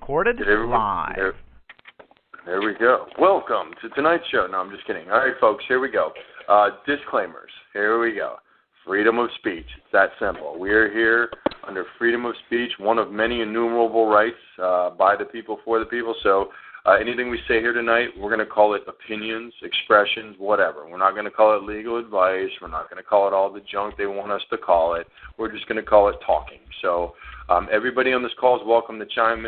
Recorded live. There we go. Welcome to tonight's show. No, I'm just kidding. All right, folks, here we go. Disclaimers. Here we go. Freedom of speech. It's that simple. We are here under freedom of speech, one of many innumerable rights by the people, for the people. So anything we say here tonight, we're going to call it opinions, expressions, whatever. We're not going to call it legal advice. We're not going to call it all the junk they want us to call it. We're just going to call it talking. So everybody on this call is welcome to chime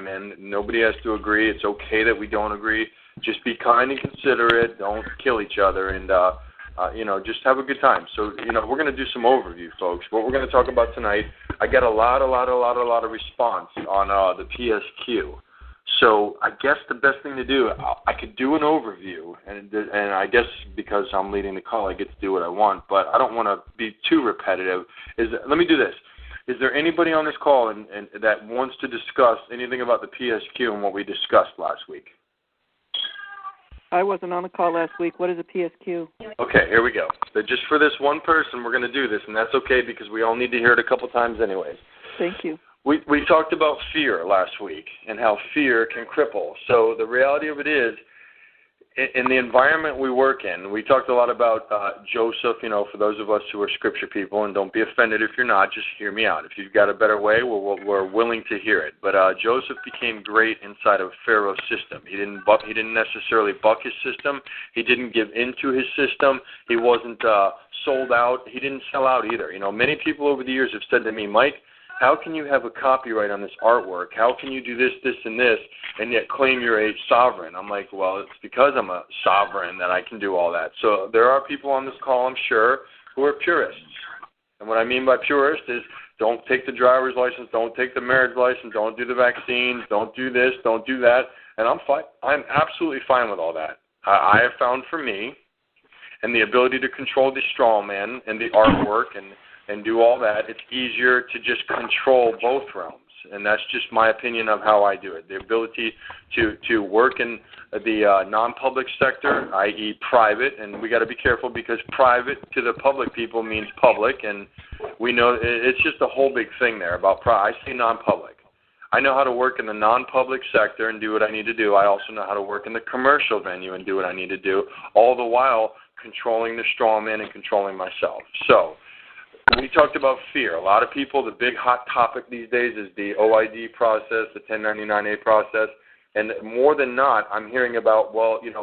in. Nobody has to agree. It's okay that we don't agree. Just be kind and considerate. Don't kill each other, and just have a good time. So, we're going to do some overview, folks. What we're going to talk about tonight, I got a lot of response on the PSQ. So I guess the best thing to do, I could do an overview, and I guess because I'm leading the call, I get to do what I want, but I don't want to be too repetitive. Let me do this. Is there anybody on this call and that wants to discuss anything about the PSQ and what we discussed last week? I wasn't on the call last week. What is a PSQ? Okay, here we go. So just for this one person, we're going to do this, and that's okay because we all need to hear it a couple times anyways. Thank you. We talked about fear last week and how fear can cripple. So the reality of it is, in the environment we work in, we talked a lot about Joseph, for those of us who are scripture people, and don't be offended if you're not, just hear me out. If you've got a better way, we're willing to hear it. But Joseph became great inside of Pharaoh's system. He didn't necessarily buck his system. He didn't give into his system. He wasn't sold out. He didn't sell out either. Many people over the years have said to me, Mike, how can you have a copyright on this artwork? How can you do this, this, and this, and yet claim you're a sovereign? I'm like, well, it's because I'm a sovereign that I can do all that. So there are people on this call, I'm sure, who are purists. And what I mean by purist is don't take the driver's license, don't take the marriage license, don't do the vaccines, don't do this, don't do that. And I'm fine. I'm absolutely fine with all that. I have found for me, and the ability to control the straw man and the artwork and do all that, it's easier to just control both realms. And that's just my opinion of how I do it. The ability to work in the non-public sector, i.e. private, and we got to be careful because private to the public people means public, and we know it's just a whole big thing there about I say non-public. I know how to work in the non-public sector and do what I need to do. I also know how to work in the commercial venue and do what I need to do, all the while controlling the straw man and controlling myself. So we talked about fear. A lot of people, the big hot topic these days is the OID process, the 1099A process. And more than not, I'm hearing about,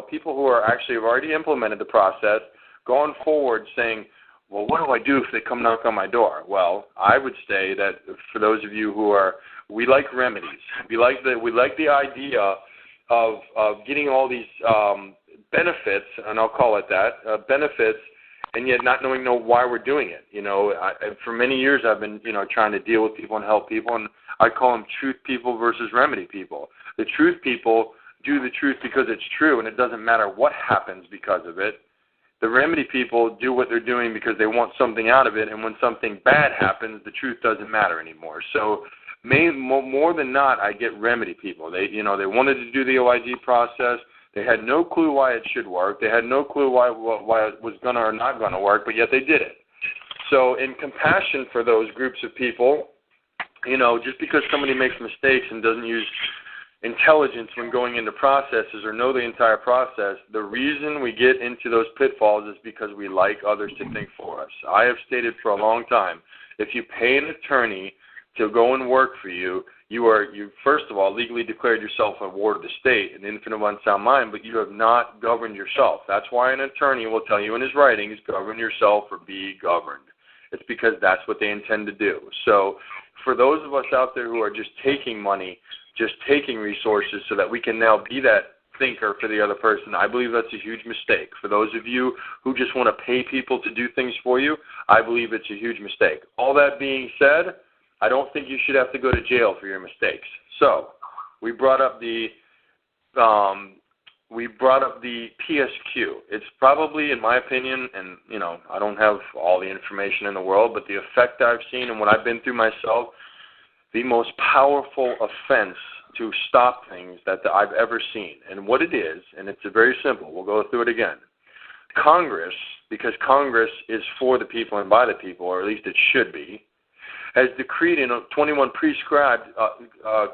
people who are actually have already implemented the process, going forward saying, well, what do I do if they come knock on my door? Well, I would say that for those of you we like remedies. We like the idea of getting all these benefits, and I'll call it that, benefits, and yet not knowing why we're doing it. For many years I've been, trying to deal with people and help people, and I call them truth people versus remedy people. The truth people do the truth because it's true, and it doesn't matter what happens because of it. The remedy people do what they're doing because they want something out of it, and when something bad happens, the truth doesn't matter anymore. So more than not, I get remedy people. They wanted to do the OID process. They had no clue why it should work. They had no clue why it was going to or not going to work, but yet they did it. So in compassion for those groups of people, just because somebody makes mistakes and doesn't use intelligence when going into processes or know the entire process, the reason we get into those pitfalls is because we like others to think for us. I have stated for a long time, if you pay an attorney to go and work for you, you first of all legally declared yourself a ward of the state, an infant of unsound mind, but you have not governed yourself. That's why an attorney will tell you in his writings, govern yourself or be governed. It's because that's what they intend to do. So for those of us out there who are just taking money, just taking resources so that we can now be that thinker for the other person, I believe that's a huge mistake. For those of you who just want to pay people to do things for you, I believe it's a huge mistake. All that being said, I don't think you should have to go to jail for your mistakes. So we brought up the PSQ. It's probably, in my opinion, and I don't have all the information in the world, but the effect I've seen and what I've been through myself, the most powerful offense to stop things that I've ever seen. And what it is, and it's very simple. We'll go through it again. Congress, because Congress is for the people and by the people, or at least it should be, has decreed in 21 prescribed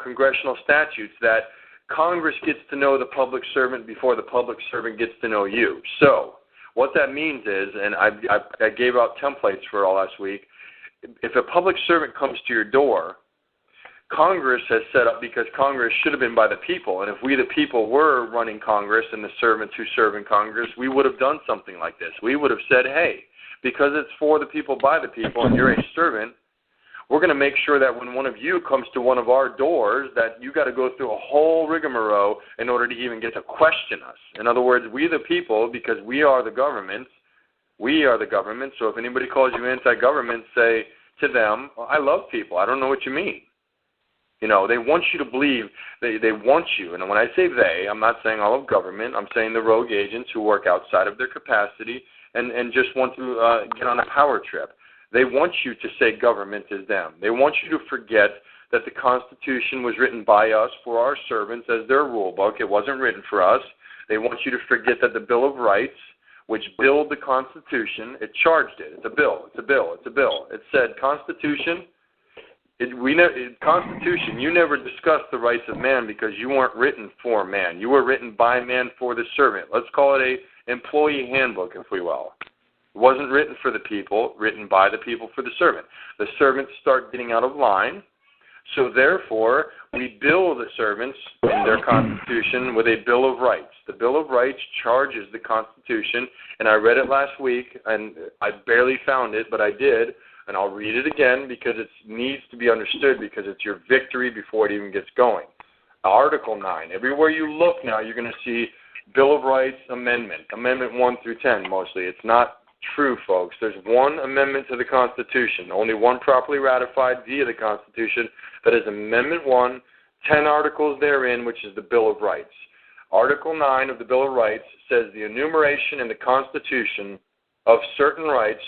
congressional statutes that Congress gets to know the public servant before the public servant gets to know you. So what that means is, and I gave out templates for it all last week, if a public servant comes to your door, Congress has set up, because Congress should have been by the people, and if we the people were running Congress and the servants who serve in Congress, we would have done something like this. We would have said, hey, because it's for the people by the people and you're a servant, we're going to make sure that when one of you comes to one of our doors that you got to go through a whole rigmarole in order to even get to question us. In other words, we the people, because we are the government, so if anybody calls you anti-government, say to them, well, I love people. I don't know what you mean. You know, they want you to believe, they want you. And when I say they, I'm not saying all of government. I'm saying the rogue agents who work outside of their capacity and just want to get on a power trip. They want you to say government is them. They want you to forget that the Constitution was written by us for our servants as their rule book. It wasn't written for us. They want you to forget that the Bill of Rights, which billed the Constitution, it charged it. It's a bill. It's a bill. It's a bill. It said Constitution. Constitution, you never discussed the rights of man because you weren't written for man. You were written by man for the servant. Let's call it a employee handbook, if we will. It wasn't written for the people, written by the people for the servant. The servants start getting out of line, so therefore we bill the servants in their Constitution with a Bill of Rights. The Bill of Rights charges the Constitution, and I read it last week, and I barely found it, but I did. And I'll read it again because it needs to be understood, because it's your victory before it even gets going. Article 9. Everywhere you look now, you're going to see Bill of Rights Amendment. Amendment 1 through 10 mostly. It's not true, folks. There's one amendment to the Constitution, only one properly ratified via the Constitution. That is Amendment 1, 10 articles therein, which is the Bill of Rights. Article 9 of the Bill of Rights says the enumeration in the Constitution of certain rights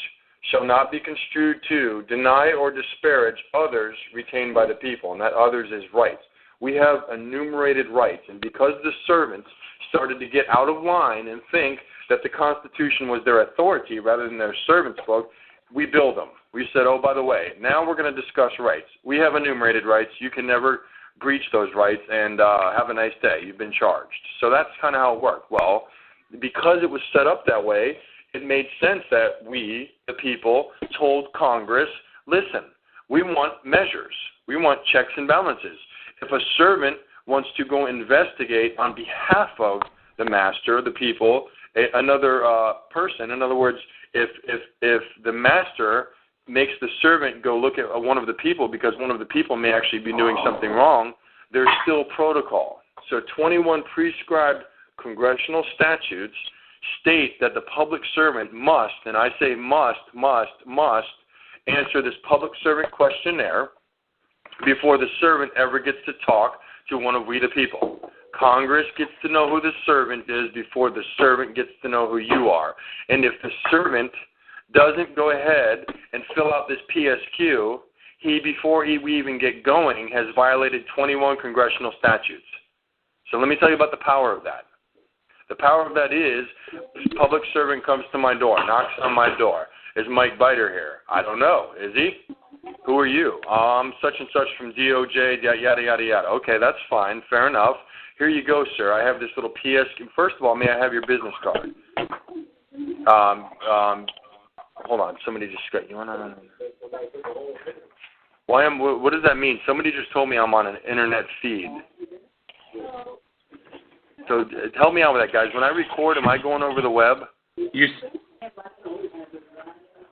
shall not be construed to deny or disparage others retained by the people, and that others is rights. We have enumerated rights, and because the servants started to get out of line and think that the Constitution was their authority rather than their servants' book, we billed them. We said, oh, by the way, now we're going to discuss rights. We have enumerated rights. You can never breach those rights, and have a nice day. You've been charged. So that's kind of how it worked. Well, because it was set up that way, it made sense that we, the people, told Congress, listen, we want measures. We want checks and balances. If a servant wants to go investigate on behalf of the master, the people, another person, in other words, if the master makes the servant go look at one of the people because one of the people may actually be doing something wrong, there's still protocol. So 21 prescribed congressional statutes state that the public servant must, and I say must, answer this public servant questionnaire before the servant ever gets to talk to one of we the people. Congress gets to know who the servant is before the servant gets to know who you are. And if the servant doesn't go ahead and fill out this PSQ, before we even get going, has violated 21 congressional statutes. So let me tell you about the power of that. The power of that is, public servant comes to my door, knocks on my door. Is Mike Biter here? I don't know. Is he? Who are you? I'm such and such from DOJ, yada, yada, yada. Okay, that's fine. Fair enough. Here you go, sir. I have this little PSQ. First of all, may I have your business card? Hold on. Somebody just got you on. What does that mean? Somebody just told me I'm on an internet feed. So help me out with that, guys. When I record, am I going over the web?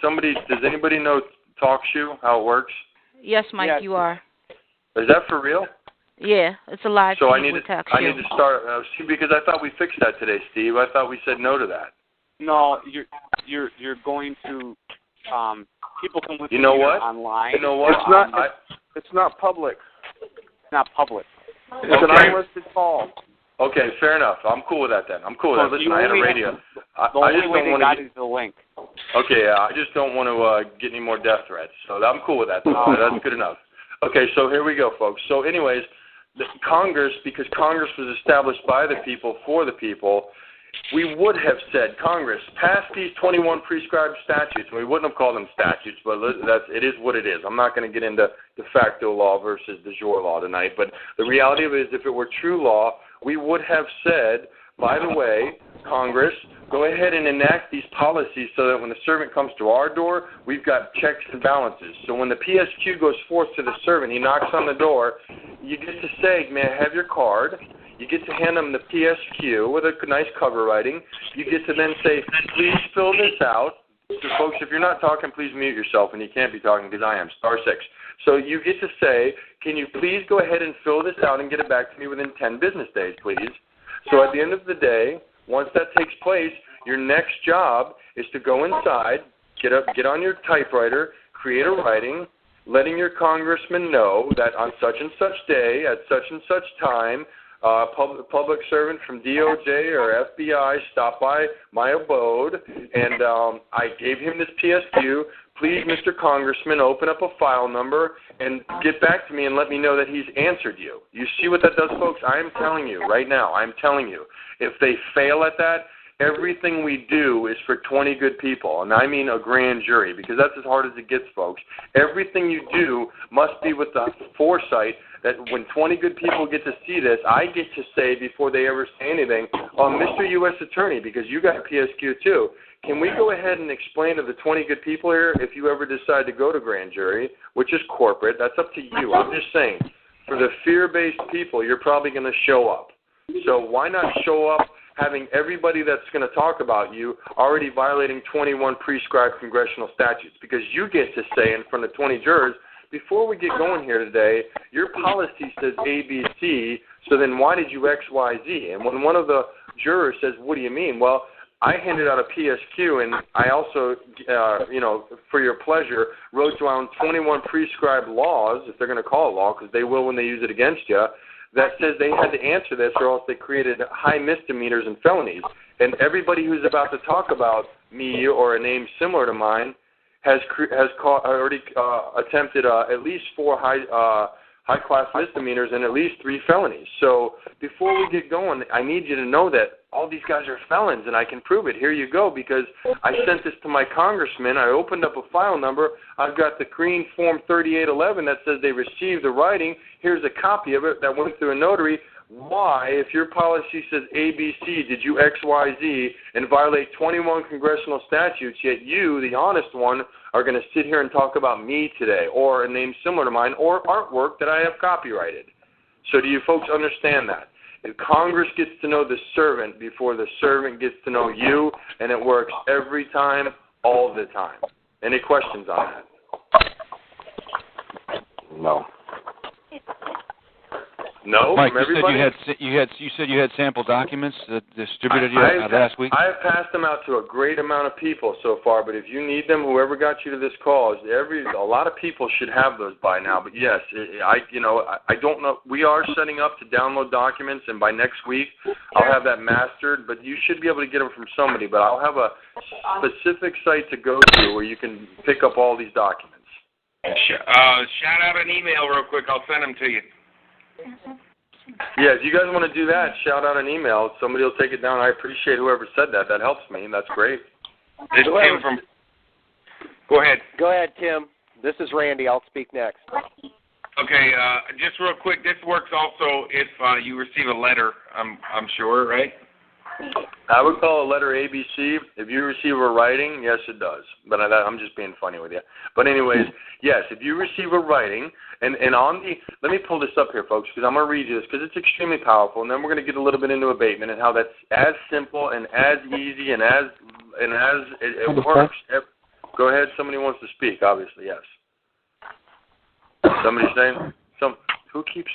Does anybody know TalkShoe, how it works? Yes, Mike, yes. You are. Is that for real? Yeah, it's a live feed with TalkShoe. I need to start, because I thought we fixed that today, Steve. I thought we said no to that. No, you're going to, people can listen to what? online. You know what? It's not public. It's not public. It's an unlisted call. Okay, fair enough. I'm cool with that then. I'm cool with that. Listen, I had a radio. The only way they got is the link. Okay, yeah, I just don't want to get any more death threats. So I'm cool with that. That's good enough. Okay, so here we go, folks. So anyways, Congress, because Congress was established by the people, for the people, we would have said, Congress, pass these 21 prescribed statutes. And we wouldn't have called them statutes, but it is what it is. I'm not going to get into de facto law versus de jure law tonight, but the reality of it is if it were true law, we would have said, by the way, Congress, go ahead and enact these policies so that when the servant comes to our door, we've got checks and balances. So when the PSQ goes forth to the servant, he knocks on the door, you get to say, may I have your card? You get to hand them the PSQ with a nice cover writing. You get to then say, please fill this out. So, folks, if you're not talking, please mute yourself, and you can't be talking because I am, *6. So you get to say, can you please go ahead and fill this out and get it back to me within 10 business days, please? So at the end of the day, once that takes place, your next job is to go inside, get on your typewriter, create a writing, letting your congressman know that on such and such day, at such and such time, public servant from DOJ or FBI stopped by my abode, and I gave him this PSQ. Please, Mr. Congressman, open up a file number and get back to me and let me know that he's answered you. You see what that does, folks? I am telling you right now, I'm telling you, if they fail at that, everything we do is for 20 good people, and I mean a grand jury, because that's as hard as it gets, folks. Everything you do must be with the foresight that when 20 good people get to see this, I get to say before they ever say anything, Mr. U.S. Attorney, because you got a PSQ too, can we go ahead and explain to the 20 good people here, if you ever decide to go to grand jury, which is corporate, that's up to you. I'm just saying, for the fear-based people, you're probably going to show up. So why not show up having everybody that's going to talk about you already violating 21 prescribed congressional statutes? Because you get to say in front of 20 jurors, before we get going here today, your policy says ABC, so then why did you X, Y, Z? And when one of the jurors says, what do you mean? Well, I handed out a PSQ, and I also, for your pleasure, wrote down 21 prescribed laws, if they're going to call it law, because they will when they use it against you, that says they had to answer this or else they created high misdemeanors and felonies. And everybody who's about to talk about me or a name similar to mine has already attempted at least 4 high-class misdemeanors and at least 3 felonies. So before we get going, I need you to know that all these guys are felons, and I can prove it. Here you go, because I sent this to my congressman. I opened up a file number. I've got the green Form 3811 that says they received the writing. Here's a copy of it that went through a notary. Why, if your policy says ABC, did you X, Y, Z and violate 21 congressional statutes, yet you, the honest one, are going to sit here and talk about me today or a name similar to mine or artwork that I have copyrighted? So do you folks understand that? If Congress gets to know the servant before the servant gets to know you, and it works every time, all the time. Any questions on that? No. No, Mike, from everybody? you said you had sample documents that distributed last week? I have passed them out to a great amount of people so far, but if you need them, whoever got you to this call, a lot of people should have those by now. But yes, I don't know. We are setting up to download documents, and by next week I'll have that mastered. But you should be able to get them from somebody. But I'll have a specific site to go to where you can pick up all these documents. Shout out an email real quick. I'll send them to you. Yeah, if you guys want to do that, shout out an email. Somebody will take it down. I appreciate whoever said that. That helps me. That's great. This Tim from... Go ahead. Go ahead, Tim. This is Randy. I'll speak next. Okay, just real quick. This works also if you receive a letter, I'm sure, right? I would call a letter ABC. If you receive a writing, yes, it does. But I'm just being funny with you. But anyways, yes, if you receive a writing, and on the, let me pull this up here, folks, because I'm going to read you this, because it's extremely powerful, and then we're going to get a little bit into abatement and how that's as simple and as easy and as it works. Go ahead. Somebody wants to speak, obviously, yes. Somebody's saying? Who keeps...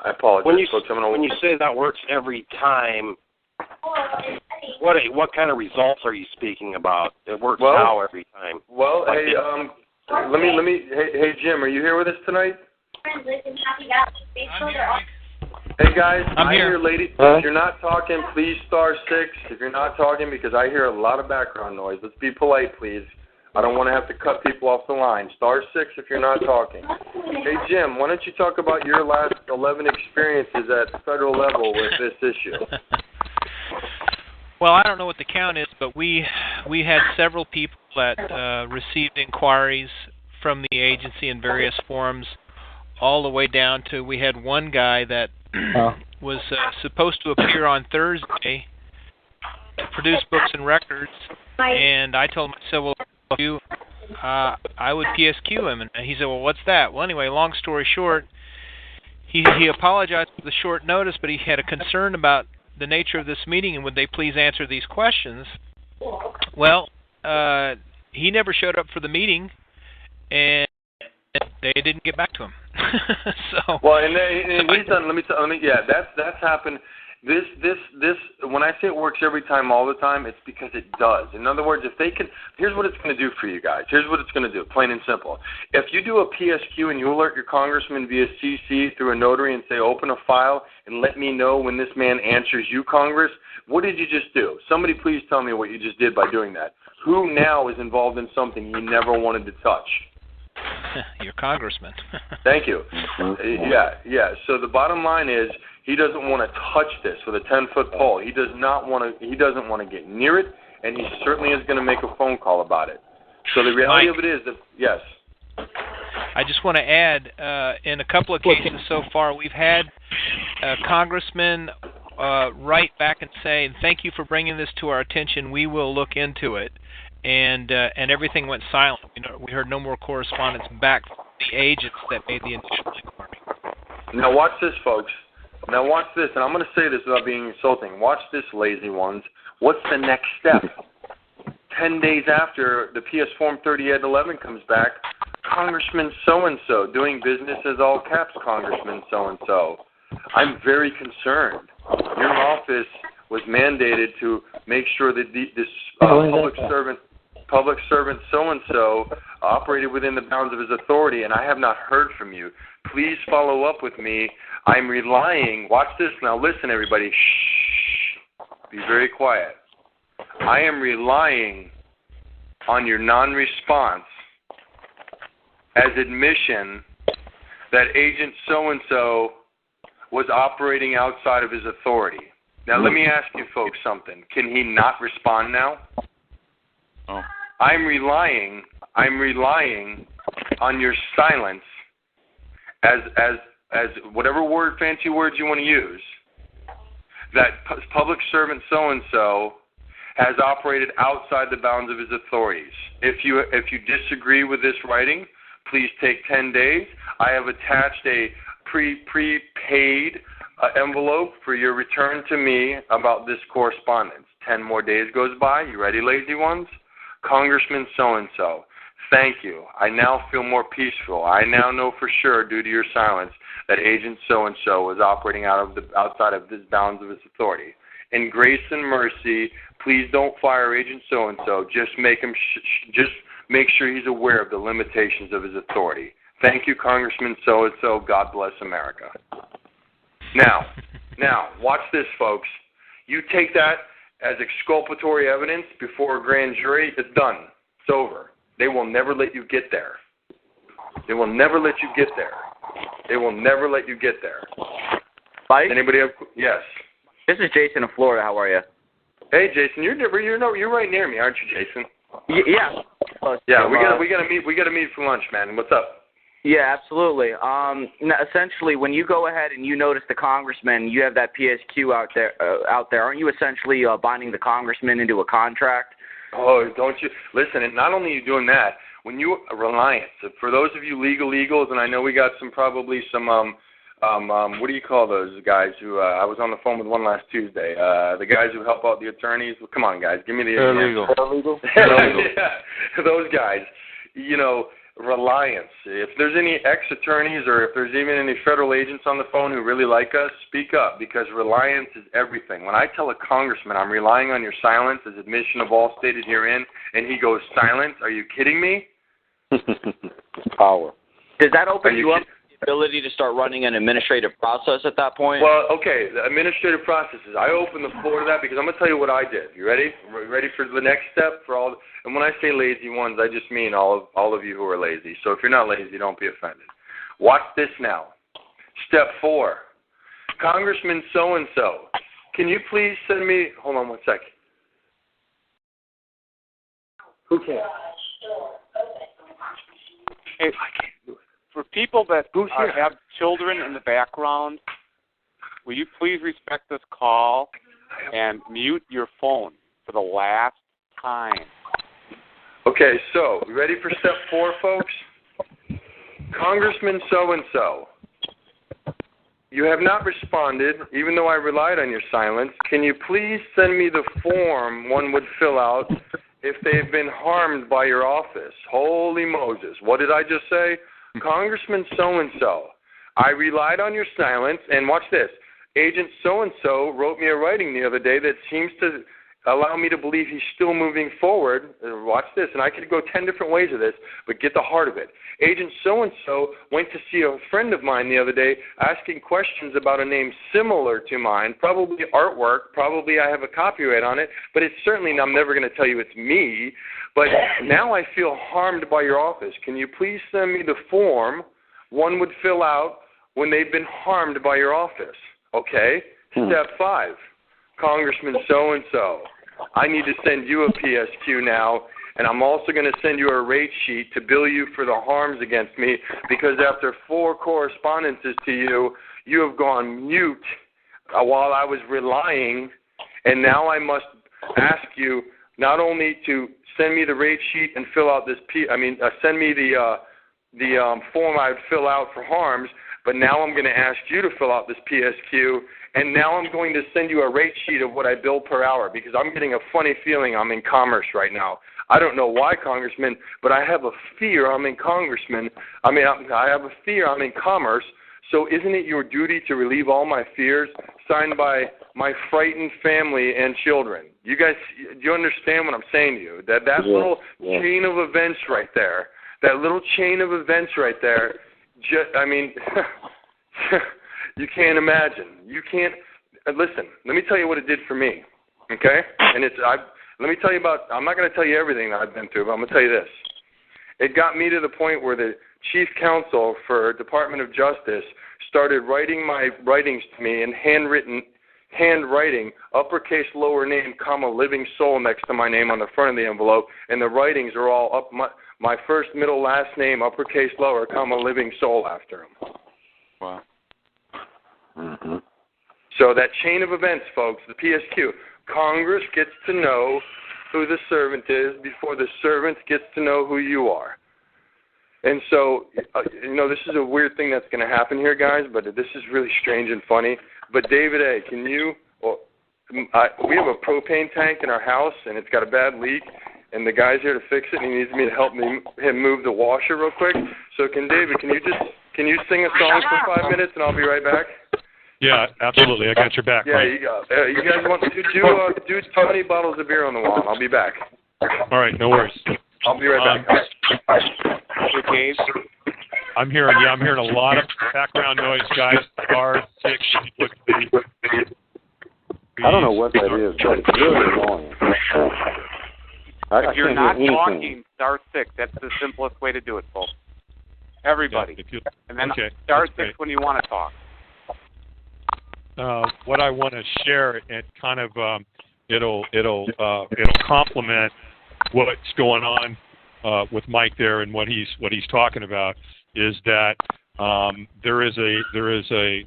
I apologize, folks. When you say that works every time, what kind of results are you speaking about? It works now every time. Well, hey, hey, Jim, are you here with us tonight? I'm here. Hey, guys, I'm here. Hear ladies. If you're not talking, please *6. If you're not talking, because I hear a lot of background noise. Let's be polite, please. I don't want to have to cut people off the line. *6 if you're not talking. Hey, Jim, why don't you talk about your last 11 experiences at the federal level with this issue? Well, I don't know what the count is, but we had several people that received inquiries from the agency in various forms, all the way down to we had one guy that was supposed to appear on Thursday to produce books and records, and I told him, I said, well, I would PSQ him, and he said, well, what's that? Well, anyway, long story short, he apologized for the short notice, but he had a concern about the nature of this meeting and would they please answer these questions. Well, he never showed up for the meeting, and they didn't get back to him. So well, and he's done. Let me. Yeah, that's happened. This. When I say it works every time, all the time, it's because it does. In other words, if they can, here's what it's going to do for you guys. Here's what it's going to do, plain and simple. If you do a PSQ and you alert your congressman via CC through a notary and say, open a file and let me know when this man answers you, Congress, what did you just do? Somebody please tell me what you just did by doing that. Who now is involved in something you never wanted to touch? Your congressman. Thank you. Yeah. So the bottom line is he doesn't want to touch this with a 10-foot pole. He doesn't want to get near it, and he certainly is going to make a phone call about it. So the reality of it is that, yes. I just want to add, in a couple of cases so far, we've had congressmen write back and say, thank you for bringing this to our attention. We will look into it. And everything went silent. We heard no more correspondence back from the agents that made the initial inquiry. Now watch this, folks. Now watch this, and I'm going to say this without being insulting. Watch this, lazy ones. What's the next step? 10 days after the PS Form 3811 comes back, Congressman so-and-so, doing business as all caps, Congressman so-and-so. I'm very concerned. Your office was mandated to make sure that this public servant so-and-so operated within the bounds of his authority, and I have not heard from you. Please follow up with me. I'm relying, watch this now, listen everybody, shh, be very quiet. I am relying on your non-response as admission that Agent so-and-so was operating outside of his authority. Now let me ask you folks something. Can he not respond now? Oh. I'm relying on your silence as whatever fancy words you want to use, that public servant so-and-so has operated outside the bounds of his authorities. If you disagree with this writing, please take 10 days. I have attached a prepaid envelope for your return to me about this correspondence. 10 more days goes by. You ready, lazy ones? Congressman so-and-so, thank you. I now feel more peaceful. I now know for sure, due to your silence, that Agent so-and-so was operating outside of the bounds of his authority. In grace and mercy, please don't fire Agent so-and-so. Just make him just make sure he's aware of the limitations of his authority. Thank you, Congressman so-and-so. God bless America. Now, watch this, folks. You take that as exculpatory evidence before a grand jury, it's done. It's over. They will never let you get there. They will never let you get there. They will never let you get there. Mike? Anybody have? Yes. This is Jason in Florida. How are you? Hey, Jason. You're right near me, aren't you, Jason? Yeah. Yeah. We gotta meet for lunch, man. What's up? Yeah, absolutely. Essentially, when you go ahead and you notice the congressman, you have that PSQ out there. Aren't you essentially binding the congressman into a contract? Oh, don't you listen? And not only are you doing that, when you Reliance, for those of you legals, and I know we got probably some what do you call those guys who I was on the phone with one last Tuesday? The guys who help out the attorneys. Well, come on, guys, give me the paralegal. Yeah, those guys. Reliance. If there's any ex-attorneys or if there's even any federal agents on the phone who really like us, speak up, because Reliance is everything. When I tell a congressman I'm relying on your silence as admission of all stated herein, and he goes silent, are you kidding me? Power. Does that open you up to the ability to start running an administrative process at that point? Well, okay, the administrative processes. I open the floor to that because I'm going to tell you what I did. You ready? Ready for the next step? And when I say lazy ones, I just mean all of you who are lazy. So if you're not lazy, don't be offended. Watch this now. Step 4. Congressman so-and-so, can you please send me, hold on one second. Who can't? Hey, for people that have children in the background, will you please respect this call and mute your phone for the last time? Okay, so, ready for step 4, folks? Congressman so-and-so, you have not responded, even though I relied on your silence. Can you please send me the form one would fill out if they've been harmed by your office? Holy Moses. What did I just say? Congressman so-and-so, I relied on your silence, and watch this. Agent so-and-so wrote me a writing the other day that seems to allow me to believe he's still moving forward. Watch this, and I could go 10 different ways of this, but get the heart of it. Agent so-and-so went to see a friend of mine the other day asking questions about a name similar to mine, probably artwork, probably I have a copyright on it, but it's certainly, I'm never going to tell you it's me, but now I feel harmed by your office. Can you please send me the form one would fill out when they've been harmed by your office? Okay? Step 5, Congressman so-and-so, I need to send you a PSQ now, and I'm also going to send you a rate sheet to bill you for the harms against me, because after 4 correspondences to you, you have gone mute while I was relying, and now I must ask you not only to send me the rate sheet and fill out this, send me the form I would fill out for harms, but now I'm going to ask you to fill out this PSQ, and now I'm going to send you a rate sheet of what I bill per hour, because I'm getting a funny feeling I'm in commerce right now. I don't know why, Congressman, but I have a fear I'm in I have a fear I'm in commerce, so isn't it your duty to relieve all my fears? Signed by my frightened family and children. You guys, do you understand what I'm saying to you? That little chain of events right there, you can't imagine. You can't. Listen, let me tell you what it did for me, okay? And let me tell you about, I'm not going to tell you everything that I've been through, but I'm going to tell you this. It got me to the point where the chief counsel for Department of Justice started writing my writings to me in handwriting, uppercase, lower name, comma, living soul next to my name on the front of the envelope, and the writings are all up my first, middle, last name, uppercase, lower, comma, living soul after him. Wow. Mm-hmm. So that chain of events, folks, the PSQ, Congress gets to know who the servant is before the servant gets to know who you are. And so, this is a weird thing that's going to happen here, guys, but this is really strange and funny. But David A., we have a propane tank in our house, and it's got a bad leak, and the guy's here to fix it, and he needs me to help him move the washer real quick. So can you sing a song for 5 minutes, and I'll be right back? Yeah, absolutely. I got your back. Yeah, Mike. you guys want to do 20 bottles of beer on the wall. I'll be back. All right, no worries. I'll be right back. Dave? I'm hearing a lot of background noise, guys. Star 6. I don't know what that is, but it's really annoying. If you're not talking, star 6. That's the simplest way to do it, folks. Everybody. Yeah, and then star 6 when you want to talk. What I want to share, and kind of it'll complement what's going on with Mike there and what he's talking about, is that there's a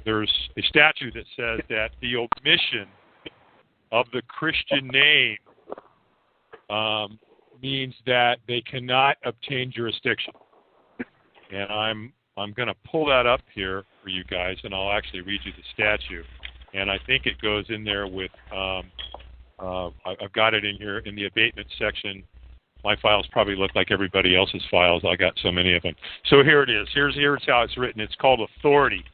statute that says that the omission of the Christian name means that they cannot obtain jurisdiction. And I'm going to pull that up here for you guys, and I'll actually read you the statute. And I think it goes in there with, I've got it in here in the abatement section. My files probably look like everybody else's files. I got so many of them. So here it is. Here's how it's written. It's called authority.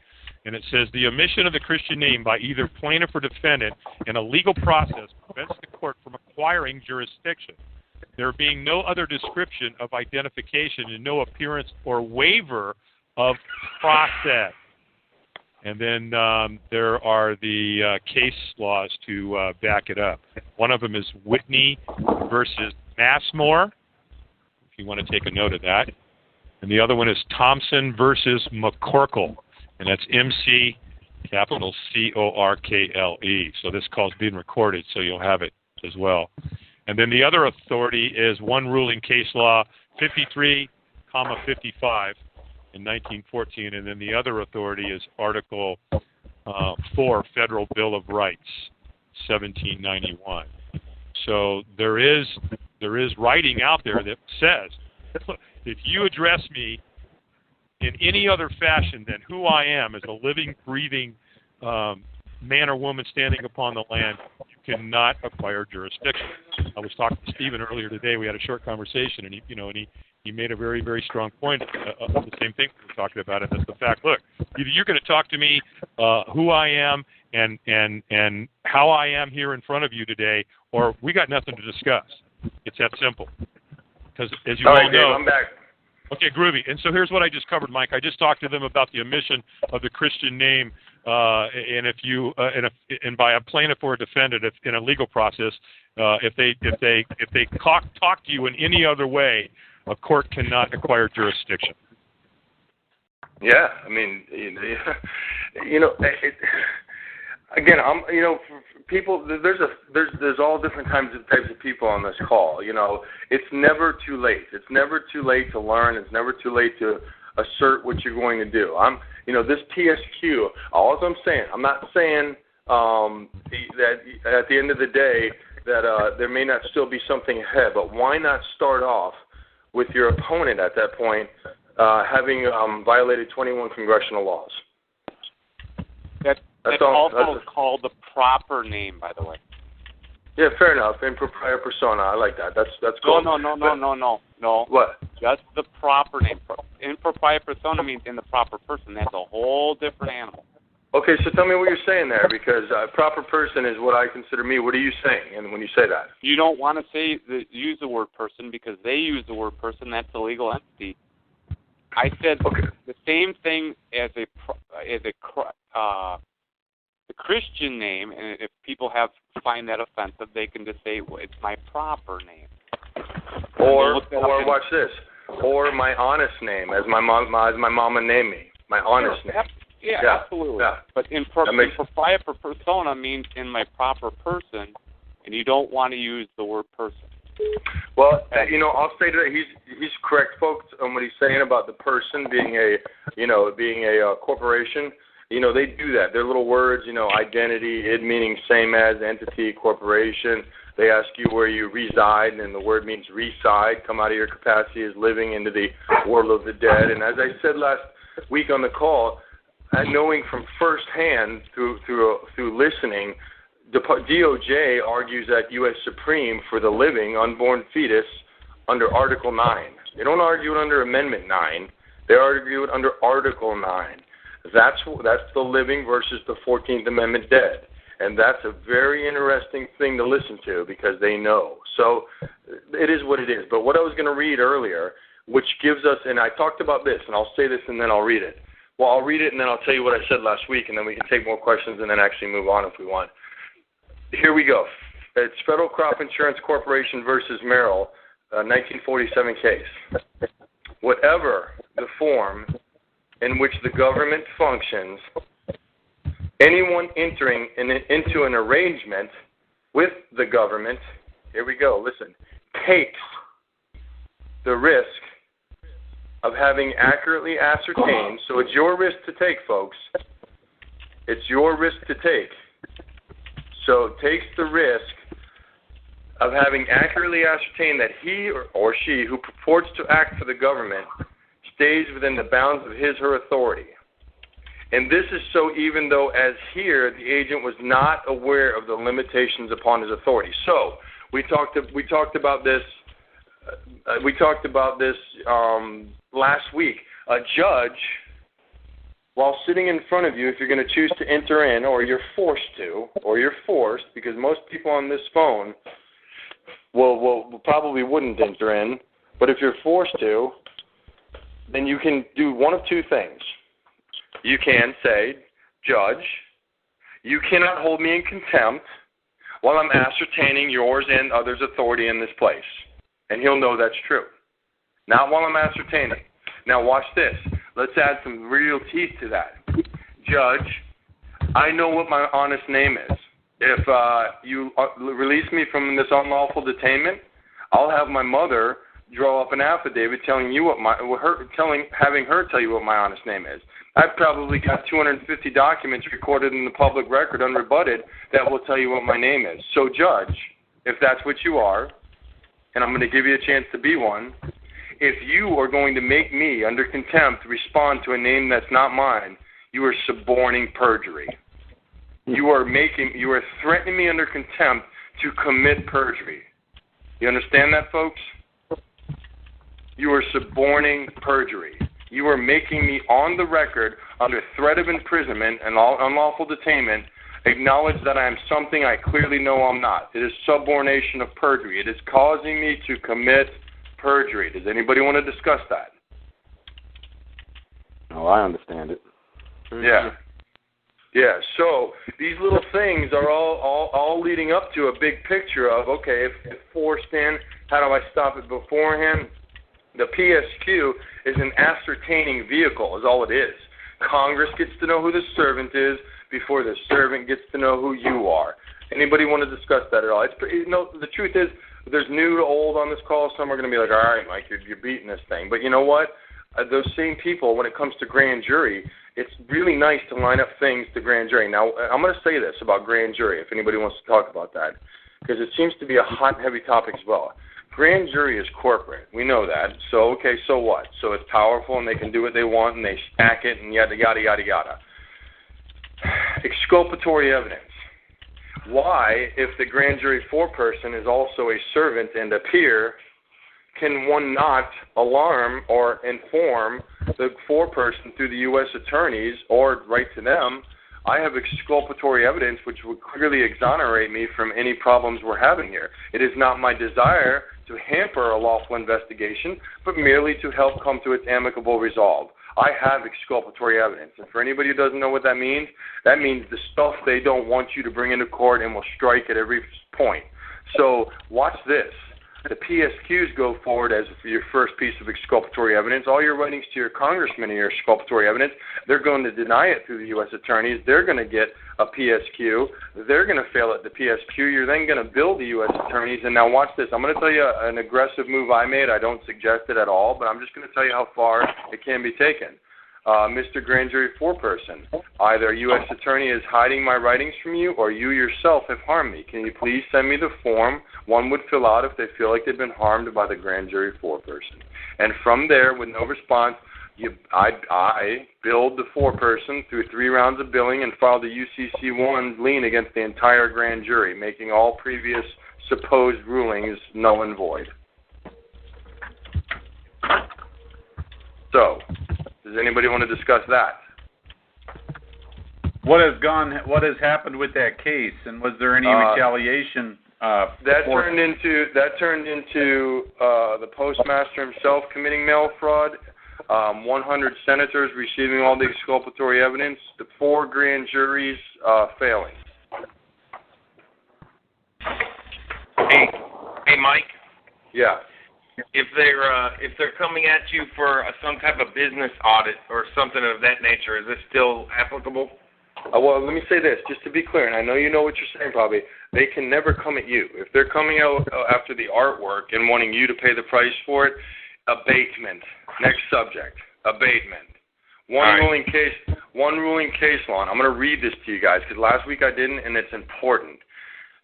And it says, the omission of the Christian name by either plaintiff or defendant in a legal process prevents the court from acquiring jurisdiction, there being no other description of identification and no appearance or waiver of process. And then there are the case laws to back it up. One of them is Whitney versus Massmore, if you want to take a note of that. And the other one is Thompson versus McCorkle, and that's McCorkle. So this call's being recorded, so you'll have it as well. And then the other authority is one ruling case law 53, 55 in 1914, and then the other authority is Article 4, Federal Bill of Rights, 1791. So there is writing out there that says, if you address me in any other fashion than who I am as a living, breathing man or woman standing upon the land, you cannot acquire jurisdiction. I was talking to Stephen earlier today. We had a short conversation, and he made a very, very strong point of the same thing we were talking about, and that's the fact. Look, either you're going to talk to me who I am and how I am here in front of you today, or we got nothing to discuss. It's that simple. Because as you all know, Dave, I'm back. Okay, groovy. And so here's what I just covered, Mike. I just talked to them about the omission of the Christian name, and if you and by a plaintiff or a defendant, if in a legal process, if they talk to you in any other way, a court cannot acquire jurisdiction. Yeah, I mean, again, people. There's all different types of people on this call. It's never too late. It's never too late to learn. It's never too late to assert what you're going to do. This PSQ. All I'm saying, I'm not saying that at the end of the day that there may not still be something ahead. But why not start off with your opponent at that point having violated 21 congressional laws? That's also called the proper name, by the way. Yeah, fair enough. In propria persona, I like that. That's cool. No. What? Just the proper name. In propria persona means in the proper person. That's a whole different animal. Okay, so tell me what you're saying there, because proper person is what I consider me. What are you saying? And when you say that, you don't want to use the word person because they use the word person. That's a legal entity. I said the same thing as the Christian name, and if people find that offensive, they can just say, well, it's my proper name. Or watch this. Or my honest name, as my mama named me. My honest name. Yeah, absolutely. Yeah. But in propria persona means in my proper person, and you don't want to use the word person. Well, I'll say that he's correct, folks, on what he's saying about the person being a corporation. They do that. They're little words, identity, id meaning same as, entity, corporation. They ask you where you reside, and the word means reside, come out of your capacity as living into the world of the dead. And as I said last week on the call, knowing from firsthand through listening, the DOJ argues that U.S. Supreme for the living unborn fetus under Article 9. They don't argue it under Amendment 9. They argue it under Article 9. That's the living versus the 14th Amendment dead. And that's a very interesting thing to listen to because they know. So it is what it is. But what I was going to read earlier, which gives us, and I talked about this, and I'll say this and then I'll read it. Well, I'll read it and then I'll tell you what I said last week, and then we can take more questions and then actually move on if we want. Here we go. It's Federal Crop Insurance Corporation versus Merrill, 1947 case. Whatever the form in which the government functions, anyone entering into an arrangement with the government, here we go, listen, takes the risk of having accurately ascertained, so it's your risk to take, folks. It's your risk to take. So takes the risk of having accurately ascertained that he or she who purports to act for the government stays within the bounds of his or her authority. And this is so even though, as here, the agent was not aware of the limitations upon his authority. So we talked about this. Last week. A judge, while sitting in front of you, if you're going to choose to enter in, or you're forced, because most people on this phone will probably wouldn't enter in, but if you're forced to, then you can do one of two things. You can say, Judge, you cannot hold me in contempt while I'm ascertaining yours and others' authority in this place. And he'll know that's true. Not while I'm ascertaining. Now watch this. Let's add some real teeth to that. Judge, I know what my honest name is. if you release me from this unlawful detainment, I'll have my mother draw up an affidavit telling you having her tell you what my honest name is. I've probably got 250 documents recorded in the public record, unrebutted, that will tell you what my name is. So, Judge, if that's what you are, and I'm going to give you a chance to be one, if you are going to make me, under contempt, respond to a name that's not mine, you are suborning perjury. You are threatening me under contempt to commit perjury. You understand that, folks? You are suborning perjury. You are making me, on the record, under threat of imprisonment and unlawful detainment, acknowledge that I am something I clearly know I'm not. It is subornation of perjury. It is causing me to commit perjury. Does anybody want to discuss that? No, I understand it. Yeah. Yeah, so these little things are all leading up to a big picture of, okay, if forced in, how do I stop it beforehand? The PSQ is an ascertaining vehicle, is all it is. Congress gets to know who the servant is before the servant gets to know who you are. Anybody want to discuss that at all? The truth is, there's new to old on this call. Some are going to be like, all right, Mike, you're beating this thing. But you know what? Those same people, when it comes to grand jury, it's really nice to line up things to grand jury. Now, I'm going to say this about grand jury, if anybody wants to talk about that, because it seems to be a hot and heavy topic as well. Grand jury is corporate. We know that. So, okay, so what? So it's powerful and they can do what they want and they stack it and yada, yada, yada, yada. Exculpatory evidence. Why, if the grand jury foreperson is also a servant and a peer, can one not alarm or inform the foreperson through the U.S. attorneys or write to them, I have exculpatory evidence which would clearly exonerate me from any problems we're having here. It is not my desire to hamper a lawful investigation, but merely to help come to its amicable resolve. I have exculpatory evidence. And for anybody who doesn't know what that means the stuff they don't want you to bring into court and will strike at every point. So watch this. The PSQs go forward as for your first piece of exculpatory evidence. All your writings to your congressman are your exculpatory evidence. They're going to deny it through the U.S. attorneys. They're going to get a PSQ. They're going to fail at the PSQ. You're then going to bill the U.S. attorneys. And now watch this. I'm going to tell you an aggressive move I made. I don't suggest it at all, but I'm just going to tell you how far it can be taken. Mr. Grand Jury foreperson, either a U.S. attorney is hiding my writings from you or you yourself have harmed me. Can you please send me the form one would fill out if they feel like they've been harmed by the Grand Jury foreperson? And from there, with no response, I billed the foreperson through 3 rounds of billing and filed a UCC-1 lien against the entire grand jury, making all previous supposed rulings null and void. So, does anybody want to discuss that? What has happened with that case, and was there any retaliation? That turned into the postmaster himself committing mail fraud. 100 senators receiving all the exculpatory evidence. The 4 grand juries failing. Hey, Mike. Yeah. If they're coming at you for some type of business audit or something of that nature, is this still applicable? Well, let me say this, just to be clear, and I know you know what you're saying probably, they can never come at you. If they're coming out after the artwork and wanting you to pay the price for it, abatement. Next subject, abatement. One ruling case law, and I'm going to read this to you guys, because last week I didn't, and it's important.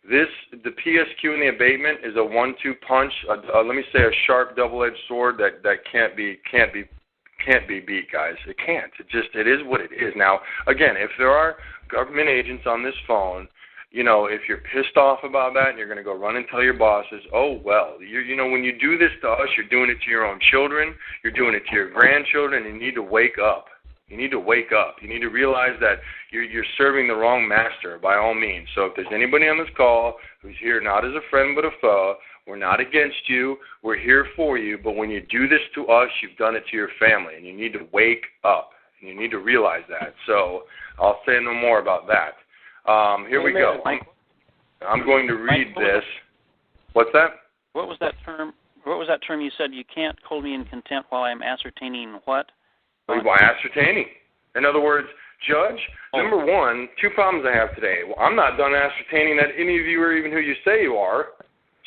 The PSQ and the abatement is a 1-2 punch. Let me say a sharp double-edged sword that can't be beat, guys. It can't. It is what it is. Now, again, if there are government agents on this phone, if you're pissed off about that and you're going to go run and tell your bosses, oh well, when you do this to us, you're doing it to your own children, you're doing it to your grandchildren, and you need to wake up. You need to wake up. You need to realize that you're serving the wrong master by all means. So if there's anybody on this call who's here not as a friend but a foe, we're not against you. We're here for you. But when you do this to us, you've done it to your family, and you need to wake up. And you need to realize that. So I'll say no more about that. Here we go. I'm going to read this. What's that? What was that term you said? You can't hold me in contempt while I'm ascertaining what? By ascertaining. In other words, Judge, number one, two problems I have today. Well, I'm not done ascertaining that any of you are even who you say you are,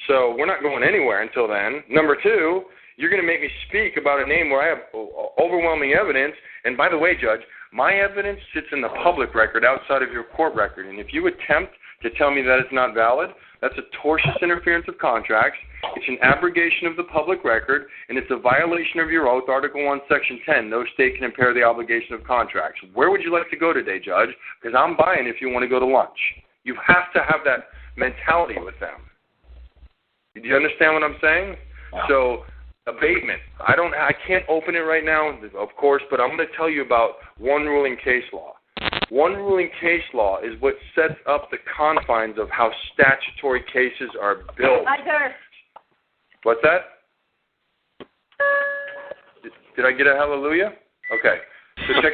so we're not going anywhere until then. Number two, you're going to make me speak about a name where I have overwhelming evidence. And by the way, Judge, my evidence sits in the public record outside of your court record. And if you attempt to tell me that it's not valid, that's a tortious interference of contracts. It's an abrogation of the public record, and it's a violation of your oath, Article 1, Section 10. No state can impair the obligation of contracts. Where would you like to go today, Judge? Because I'm buying if you want to go to lunch. You have to have that mentality with them. Do you understand what I'm saying? Wow. So, abatement. I can't open it right now, of course, but I'm going to tell you about one ruling case law. One ruling case law is what sets up the confines of how statutory cases are built. What's that? Did I get a hallelujah? Okay. So check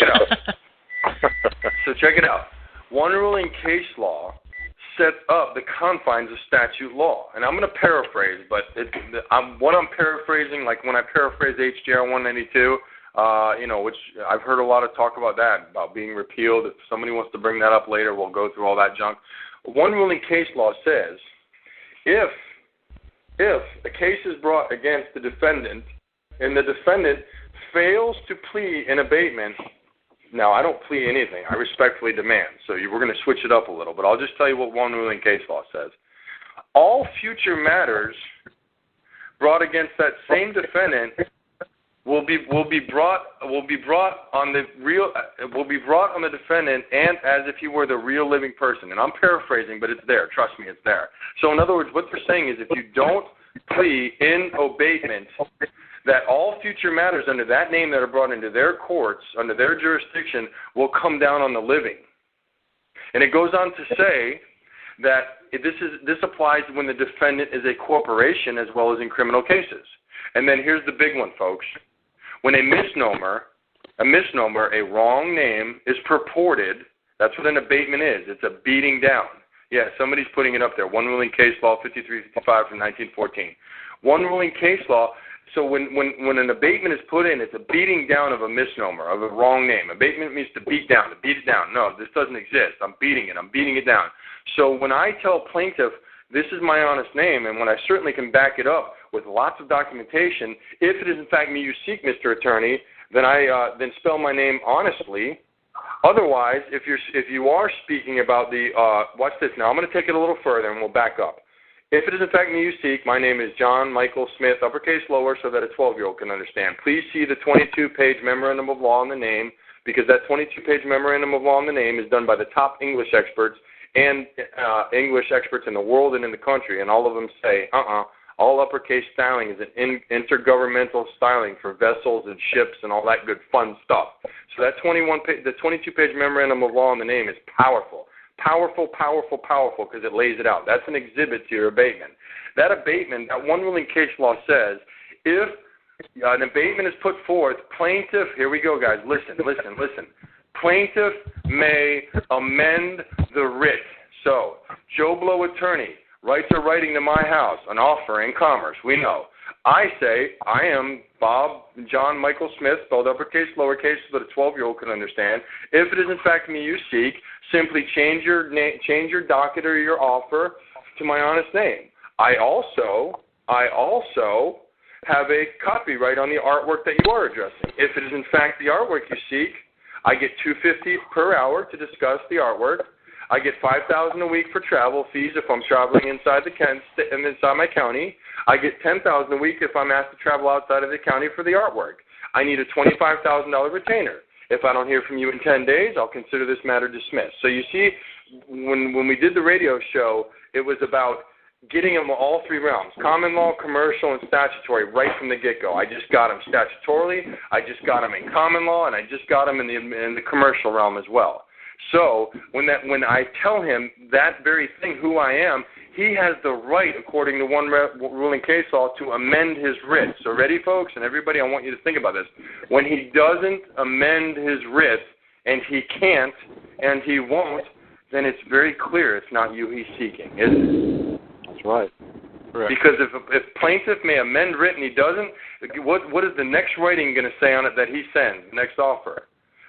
it out. One ruling case law sets up the confines of statute law. And I'm going to paraphrase, but what I'm paraphrasing, like when I paraphrase HJR 192, which I've heard a lot of talk about that, about being repealed. If somebody wants to bring that up later, we'll go through all that junk. One ruling case law says if a case is brought against the defendant and the defendant fails to plea an abatement, now I don't plea anything. I respectfully demand. So we're going to switch it up a little, but I'll just tell you what one ruling case law says. All future matters brought against that same defendant will be brought on the defendant and as if he were the real living person. And I'm paraphrasing, but it's there. Trust me, it's there. So in other words, what they're saying is if you don't plea in abatement, that all future matters under that name that are brought into their courts, under their jurisdiction, will come down on the living. And it goes on to say that this applies when the defendant is a corporation as well as in criminal cases. And then here's the big one, folks. When a misnomer, a wrong name, is purported, that's what an abatement is. It's a beating down. Yeah, somebody's putting it up there. One ruling case law, 5355 from 1914. One ruling case law. So when an abatement is put in, it's a beating down of a misnomer, of a wrong name. Abatement means to beat down, to beat it down. No, this doesn't exist. I'm beating it down. So when I tell plaintiff, this is my honest name, and when I certainly can back it up with lots of documentation, if it is in fact me you seek, Mr. Attorney, then then spell my name honestly. Otherwise, if you are speaking about the watch this now, I'm going to take it a little further and we'll back up. If it is in fact me you seek, my name is John Michael Smith, uppercase lower, so that a 12-year-old can understand. Please see the 22-page memorandum of law on the name, because that 22-page memorandum of law on the name is done by the top English experts and English experts in the world and in the country, and all of them say, all uppercase styling is an intergovernmental styling for vessels and ships and all that good fun stuff. So that 22-page memorandum of law on the name is powerful. Powerful, because it lays it out. That's an exhibit to your abatement. That abatement, that one ruling case law says, if an abatement is put forth, plaintiff, here we go, guys, listen. Plaintiff may amend the writ. So, Joe Blow attorney writes a writing to my house, an offer in commerce, we know. I say, I am Bob John Michael Smith, spelled uppercase, lowercase, so that a 12-year-old can understand. If it is in fact me you seek, simply change your docket or your offer to my honest name. I also have a copyright on the artwork that you are addressing. If it is in fact the artwork you seek, I get $250 per hour to discuss the artwork. I get $5,000 a week for travel fees if I'm traveling inside my county. I get $10,000 a week if I'm asked to travel outside of the county for the artwork. I need a $25,000 retainer. If I don't hear from you in 10 days, I'll consider this matter dismissed. So you see, when we did the radio show, it was about getting them all three realms, common law, commercial, and statutory, right from the get-go. I just got them statutorily, I just got them in common law, and I just got them in the commercial realm as well. So when I tell him that very thing, who I am, he has the right, according to one ruling case law, to amend his writ. So ready, folks, and everybody, I want you to think about this. When he doesn't amend his writ, and he can't, and he won't, then it's very clear it's not you he's seeking, isn't it? That's right. Correct. Because if plaintiff may amend writ and he doesn't, what is the next writing going to say on it that he sends, the next offer?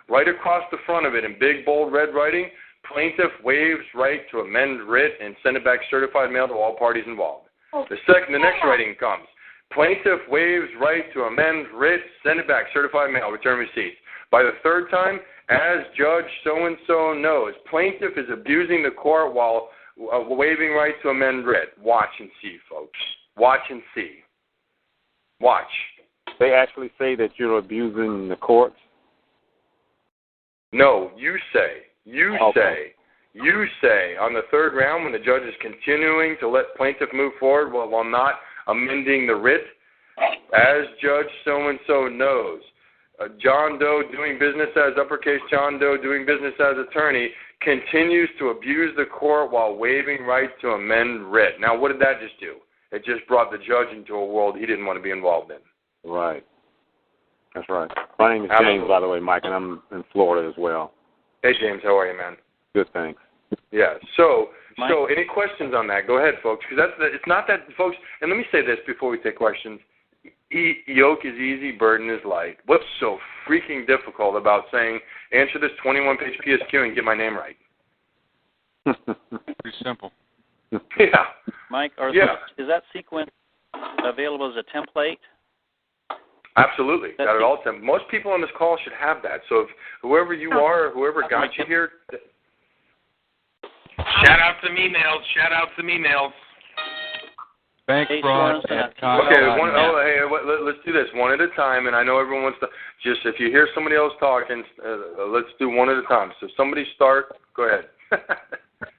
right across the front of it in big, bold red writing, plaintiff waives right to amend writ and send it back certified mail to all parties involved. The next writing comes. Plaintiff waives right to amend writ, send it back certified mail, return receipts. By the third time, as Judge so-and-so knows, plaintiff is abusing the court while waiving right to amend writ. Watch and see, folks. Watch and see. Watch. They actually say that you're abusing the courts? No, you say. You say on the third round when the judge is continuing to let plaintiff move forward while not amending the writ, as Judge so-and-so knows, John Doe doing business as uppercase John Doe doing business as attorney continues to abuse the court while waiving right to amend writ. Now, what did that just do? It just brought the judge into a world he didn't want to be involved in. Right. That's right. My name is James, by the way, Mike, and I'm in Florida as well. Hey, James, how are you, man? Good, thanks. Yeah. So any questions on that? Go ahead, folks, because it's not that, folks. And let me say this before we take questions: yoke is easy, burden is light. What's so freaking difficult about saying answer this 21-page PSQ and get my name right? Pretty simple. Yeah. Mike, is that sequence available as a template? Absolutely. Got it all. Most people on this call should have that. So if whoever you are, whoever got you here. Shout out some emails. Bank fraud. Let's do this one at a time. And I know everyone wants to just, if you hear somebody else talking, let's do one at a time. So somebody start. Go ahead.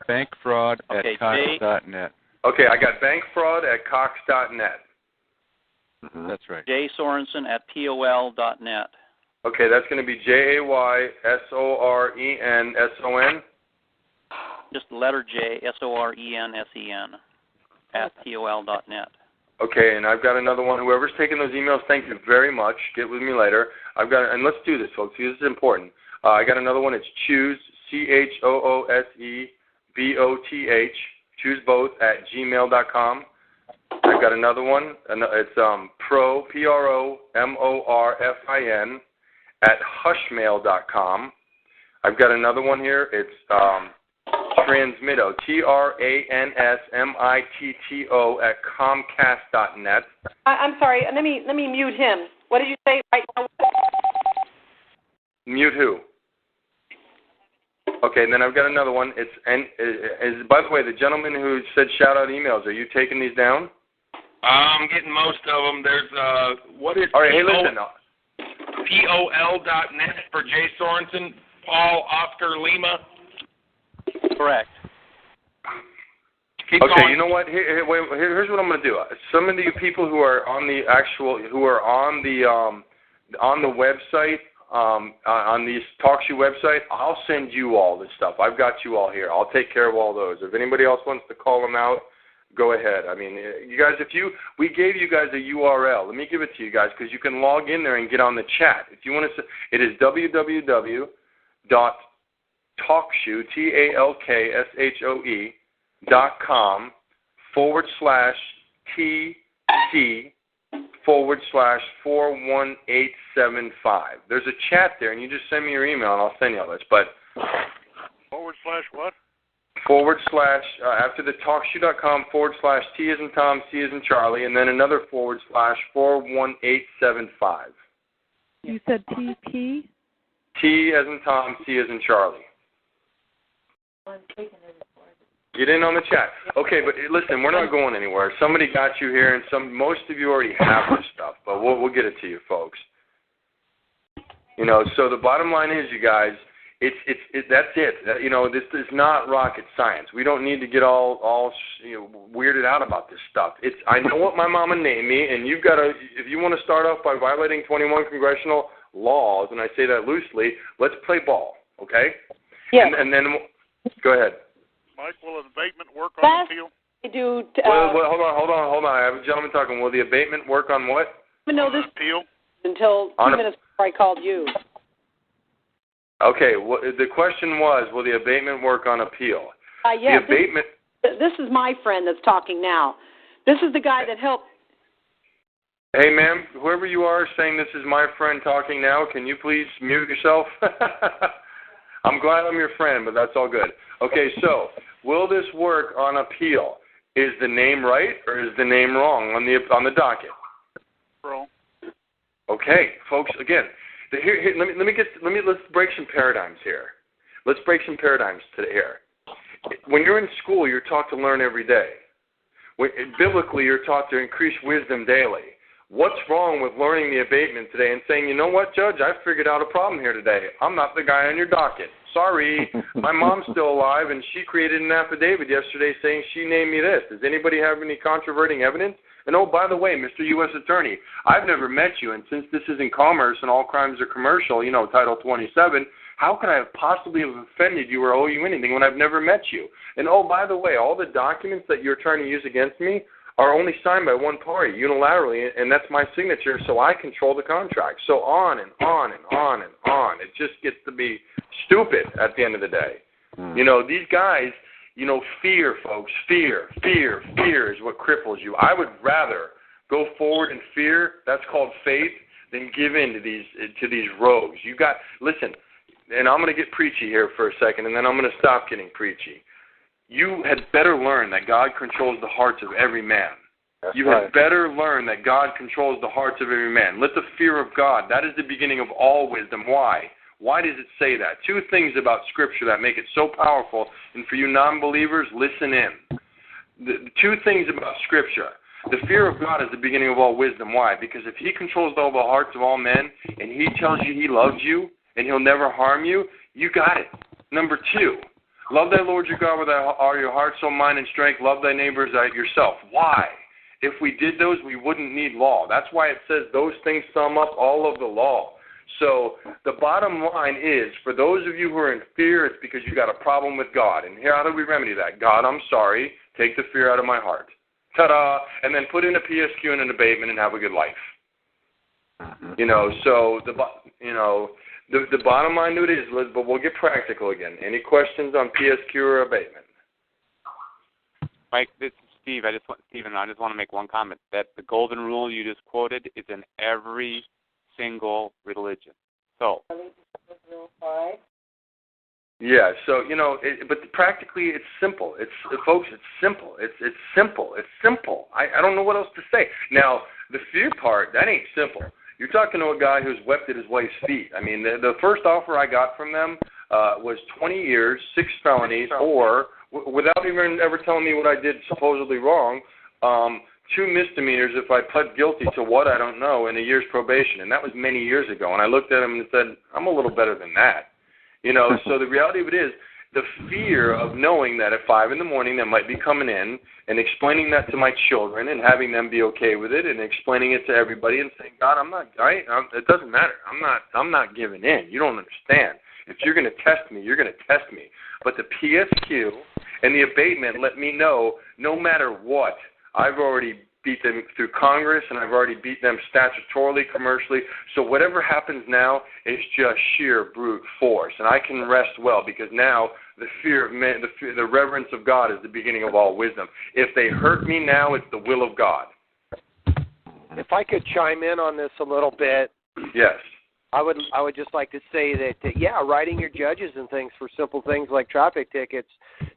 Bankfraud at Cox.net. Okay, I got bankfraud at Cox.net. Mm-hmm. That's right. Jay Sorensen at POL.net. Okay, that's going to be JaySorenson. Just the letter J, SORENSEN, at POL.net. Okay, and I've got another one. Whoever's taking those emails, thank you very much. Get with me later. And let's do this, folks. This is important. I got another one. It's choose, CHOOSEBOTH, choose both at gmail.com. I've got another one. It's PROMORFIN at hushmail.com. I've got another one here. It's Transmitto, TRANSMITTO at Comcast.net. I'm sorry. Let me mute him. What did you say right now? Mute who? Okay, and then I've got another one. It's by the way, the gentleman who said shout out emails, are you taking these down? I'm getting most of them. There's what is all right? Hey, listen. POL.net for Jay Sorensen, Paul Oscar Lima. Correct. Keep going. You know what? Here's what I'm going to do. Some of the people who are on the website. On the TalkShoe website, I'll send you all this stuff. I've got you all here. I'll take care of all those. If anybody else wants to call them out, go ahead. I mean, you guys, we gave you guys a URL. Let me give it to you guys because you can log in there and get on the chat. If you want to, it is www.talkshoe.com/TC/41875. There's a chat there, and you just send me your email, and I'll send you all this. But /what? after the talkshoe.com /T as in Tom, C as in Charlie, and then another /41875. You said TP? T as in Tom, C as in Charlie. Get in on the chat. Okay, but listen, we're not going anywhere. Somebody got you here, and most of you already have this stuff, but we'll get it to you, folks. You know, so the bottom line is, you guys, that's it. This is not rocket science. We don't need to get all weirded out about this stuff. I know what my mama named me, and you've got to. If you want to start off by violating 21 congressional laws, and I say that loosely, let's play ball, okay? Yeah. And then go ahead. Mike, will an abatement work on appeal? Well, hold on. I have a gentleman talking. Will the abatement work on what? No, this appeal until 2 minutes before I called you. Okay. Well, the question was, will the abatement work on appeal? Yes. The abatement. This is my friend that's talking now. This is the guy that helped. Hey, ma'am, whoever you are saying this is my friend talking now, can you please mute yourself? I'm glad I'm your friend, but that's all good. Okay, so will this work on appeal? Is the name right or is the name wrong on the docket? Wrong. Okay, folks. Again, let's break some paradigms here. Let's break some paradigms today here. When you're in school, you're taught to learn every day. Biblically, you're taught to increase wisdom daily. What's wrong with learning the abatement today and saying, you know what, Judge, I figured out a problem here today. I'm not the guy on your docket. Sorry, my mom's still alive, and she created an affidavit yesterday saying she named me this. Does anybody have any controverting evidence? And oh, by the way, Mr. U.S. Attorney, I've never met you, and since this is in commerce and all crimes are commercial, Title 27, how could I have possibly have offended you or owe you anything when I've never met you? And oh, by the way, all the documents that you're trying to use against me are only signed by one party unilaterally, and that's my signature, so I control the contract. So on and on and on and on. It just gets to be stupid at the end of the day. These guys, fear, folks, fear is what cripples you. I would rather go forward in fear, that's called faith, than give in to these rogues. Listen, and I'm going to get preachy here for a second, and then I'm going to stop getting preachy. You had better learn that God controls the hearts of every man. You had better learn that God controls the hearts of every man. Let the fear of God, that is the beginning of all wisdom. Why? Why does it say that? Two things about Scripture that make it so powerful, and for you non-believers, listen in. The two things about Scripture. The fear of God is the beginning of all wisdom. Why? Because if He controls all the hearts of all men, and He tells you He loves you, and He'll never harm you, you got it. Number two, love thy Lord your God with all your heart, soul, mind, and strength. Love thy neighbors as yourself. Why? If we did those, we wouldn't need law. That's why it says those things sum up all of the law. So the bottom line is, for those of you who are in fear, it's because you got a problem with God. And here, how do we remedy that? God, I'm sorry. Take the fear out of my heart. Ta-da! And then put in a PSQ and an abatement and have a good life. So the bottom line to it is, but we'll get practical again. Any questions on PSQ or abatement? Mike, this is Steve. I just want to make one comment that the golden rule you just quoted is in every single religion. So. Yeah. So but practically it's simple. Folks, it's simple. It's simple. It's simple. I don't know what else to say. Now the fear part, that ain't simple. You're talking to a guy who's wept at his wife's feet. I mean, the first offer I got from them was 20 years, 6 felonies, or without even ever telling me what I did supposedly wrong, 2 misdemeanors if I pled guilty to what I don't know, and a year's probation. And that was many years ago. And I looked at him and said, I'm a little better than that. So the reality of it is, the fear of knowing that at 5 in the morning they might be coming in and explaining that to my children and having them be okay with it and explaining it to everybody and saying, God, it doesn't matter. I'm not giving in. You don't understand. If you're going to test me, you're going to test me. But the PSQ and the abatement let me know, no matter what, I've already beat them through Congress, and I've already beat them statutorily, commercially. So whatever happens now is just sheer brute force, and I can rest well because now the fear of man, the reverence of God is the beginning of all wisdom. If they hurt me now, it's the will of God. If I could chime in on this a little bit. Yes. I would just like to say that writing your judges and things for simple things like traffic tickets,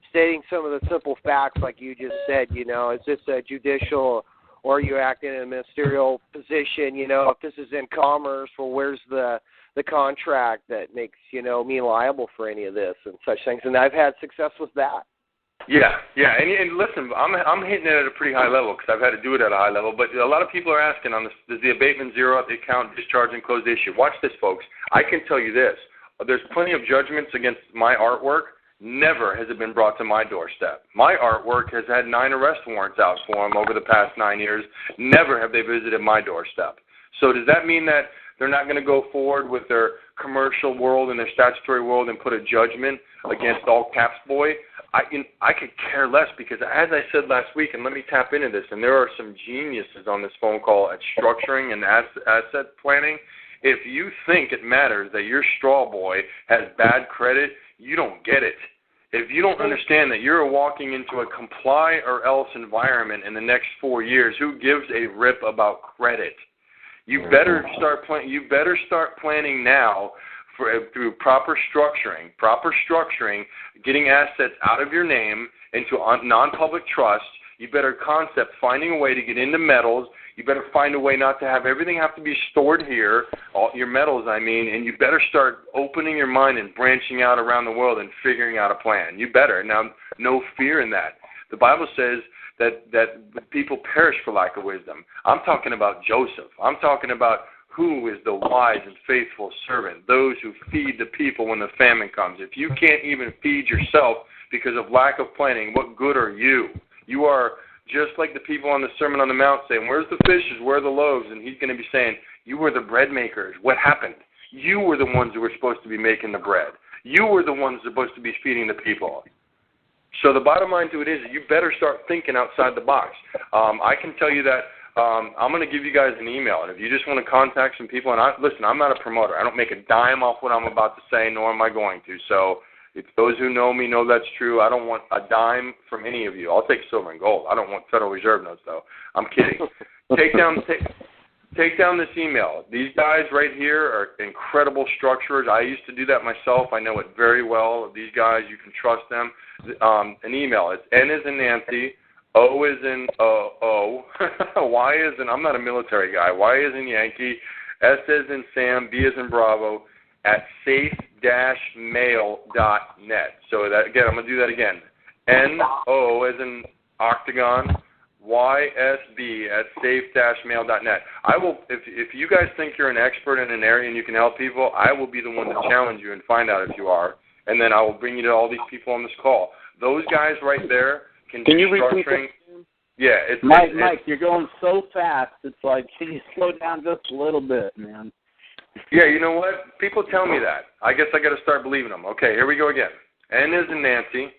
stating some of the simple facts like you just said, is this a judicial or are you acting in a ministerial position? If this is in commerce, well, where's the contract that makes, me liable for any of this and such things? And I've had success with that. Yeah, and listen, I'm hitting it at a pretty high level because I've had to do it at a high level. But a lot of people are asking on this: does the abatement zero out the account, discharge, and close the issue? Watch this, folks. I can tell you this: there's plenty of judgments against my artwork. Never has it been brought to my doorstep. My artwork has had 9 arrest warrants out for them over the past 9 years. Never have they visited my doorstep. So does that mean that they're not going to go forward with their commercial world and their statutory world and put a judgment against all caps boy? I could care less because, as I said last week, and let me tap into this, and there are some geniuses on this phone call at structuring and asset planning. If you think it matters that your straw boy has bad credit, you don't get it. If you don't understand that you're walking into a comply or else environment in the next 4 years, who gives a rip about credit? You better start planning now through proper structuring, getting assets out of your name into non-public trust. You better concept finding a way to get into metals. You better find a way not to have everything have to be stored here, all your metals, and you better start opening your mind and branching out around the world and figuring out a plan. You better. Now, no fear in that. The Bible says that people perish for lack of wisdom. I'm talking about Joseph. I'm talking about who is the wise and faithful servant, those who feed the people when the famine comes. If you can't even feed yourself because of lack of planning, what good are you? You are just like the people on the Sermon on the Mount saying, where's the fishes, where are the loaves? And he's going to be saying, you were the bread makers. What happened? You were the ones who were supposed to be making the bread. You were the ones supposed to be feeding the people. So the bottom line to it is you better start thinking outside the box. I can tell you that I'm going to give you guys an email, and if you just want to contact some people, and listen, I'm not a promoter. I don't make a dime off what I'm about to say, nor am I going to. So if those who know me know that's true. I don't want a dime from any of you. I'll take silver and gold. I don't want Federal Reserve notes, though. I'm kidding. Take down this email. These guys right here are incredible structurers. I used to do that myself. I know it very well. These guys, you can trust them. An email. It's N as in Nancy, O as in O, Y as in, I'm not a military guy, Y as in Yankee, S as in Sam, B as in Bravo, at safe-mail.net. So that, again, I'm going to do that again. N-O as in Octagon, YSB at safe-mail.net. I will, if you guys think you're an expert in an area and you can help people, I will be the one to challenge you and find out if you are. And then I will bring you to all these people on this call. Those guys right there can do you structuring. Repeat that? Yeah, Mike, you're going so fast. It's like, can you slow down just a little bit, man? Yeah, you know what? People tell me that. I guess I got to start believing them. Okay, here we go again. N is in Nancy,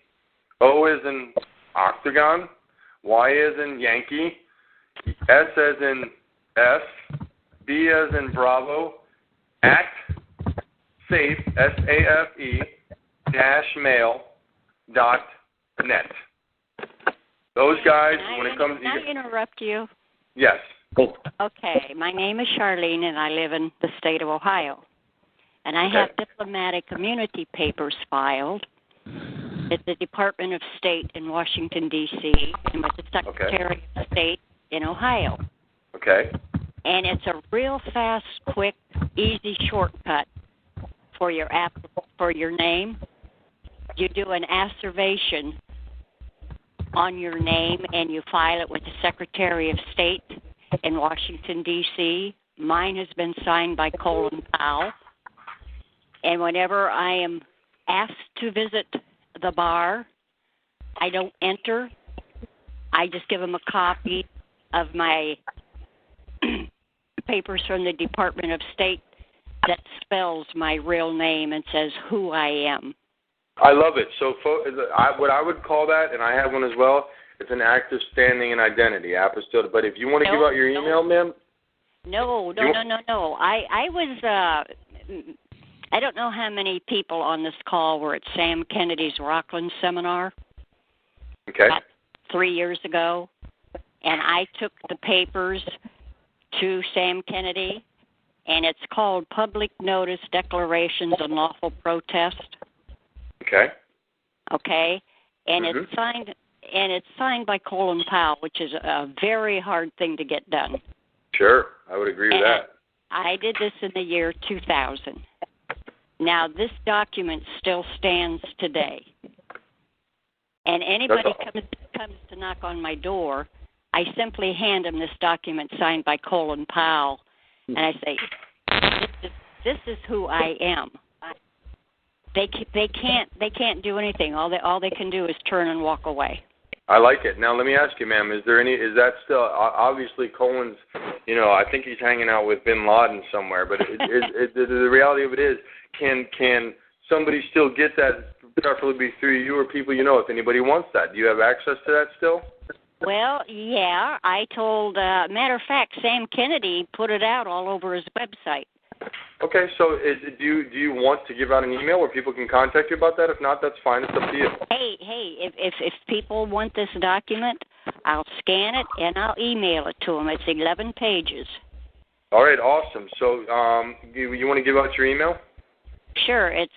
O is in Octagon, Y is in Yankee, S as in S, B as in Bravo, at safe, S-A-F-E, -mail.net. Those guys, when it comes to... Can I interrupt you? Yes. Okay, my name is Charlene, and I live in the state of Ohio. And I have diplomatic immunity papers filed at the Department of State in Washington, D.C., and with the Secretary of State in Ohio. Okay. And it's a real fast, quick, easy shortcut for your name. You do an asseveration on your name, and you file it with the Secretary of State in Washington, D.C. Mine has been signed by Colin Powell. And whenever I am asked to visit the bar, I don't enter. I just give them a copy of my papers from the Department of State that spells my real name and says who I am. I love it. So what I would call that, and I have one as well, it's an active standing and identity, apostille. But if you want to give out your email, ma'am? No. I was, I don't know how many people on this call were at Sam Kennedy's Rockland seminar. Okay. About 3 years ago. And I took the papers to Sam Kennedy, and it's called Public Notice Declarations on Lawful Protest. Okay. Okay. And it's signed by Colin Powell, which is a very hard thing to get done. Sure, I would agree with that. I did this in the year 2000. Now, this document still stands today. And anybody comes to knock on my door, I simply hand them this document signed by Colin Powell, and I say, this is who I am. They can't do anything. All they can do is turn and walk away. I like it. Now let me ask you, ma'am, is that still obviously Colin's? I think he's hanging out with Bin Laden somewhere. But the reality of it is, can somebody still get that? Preferably through you or people you know. If anybody wants that, do you have access to that still? Well, yeah. I told. Matter of fact, Sam Kennedy put it out all over his website. Okay, so do you want to give out an email where people can contact you about that? If not, that's fine. It's up to you. Hey, if people want this document, I'll scan it and I'll email it to them. It's 11 pages. All right, awesome. So you want to give out your email? Sure. It's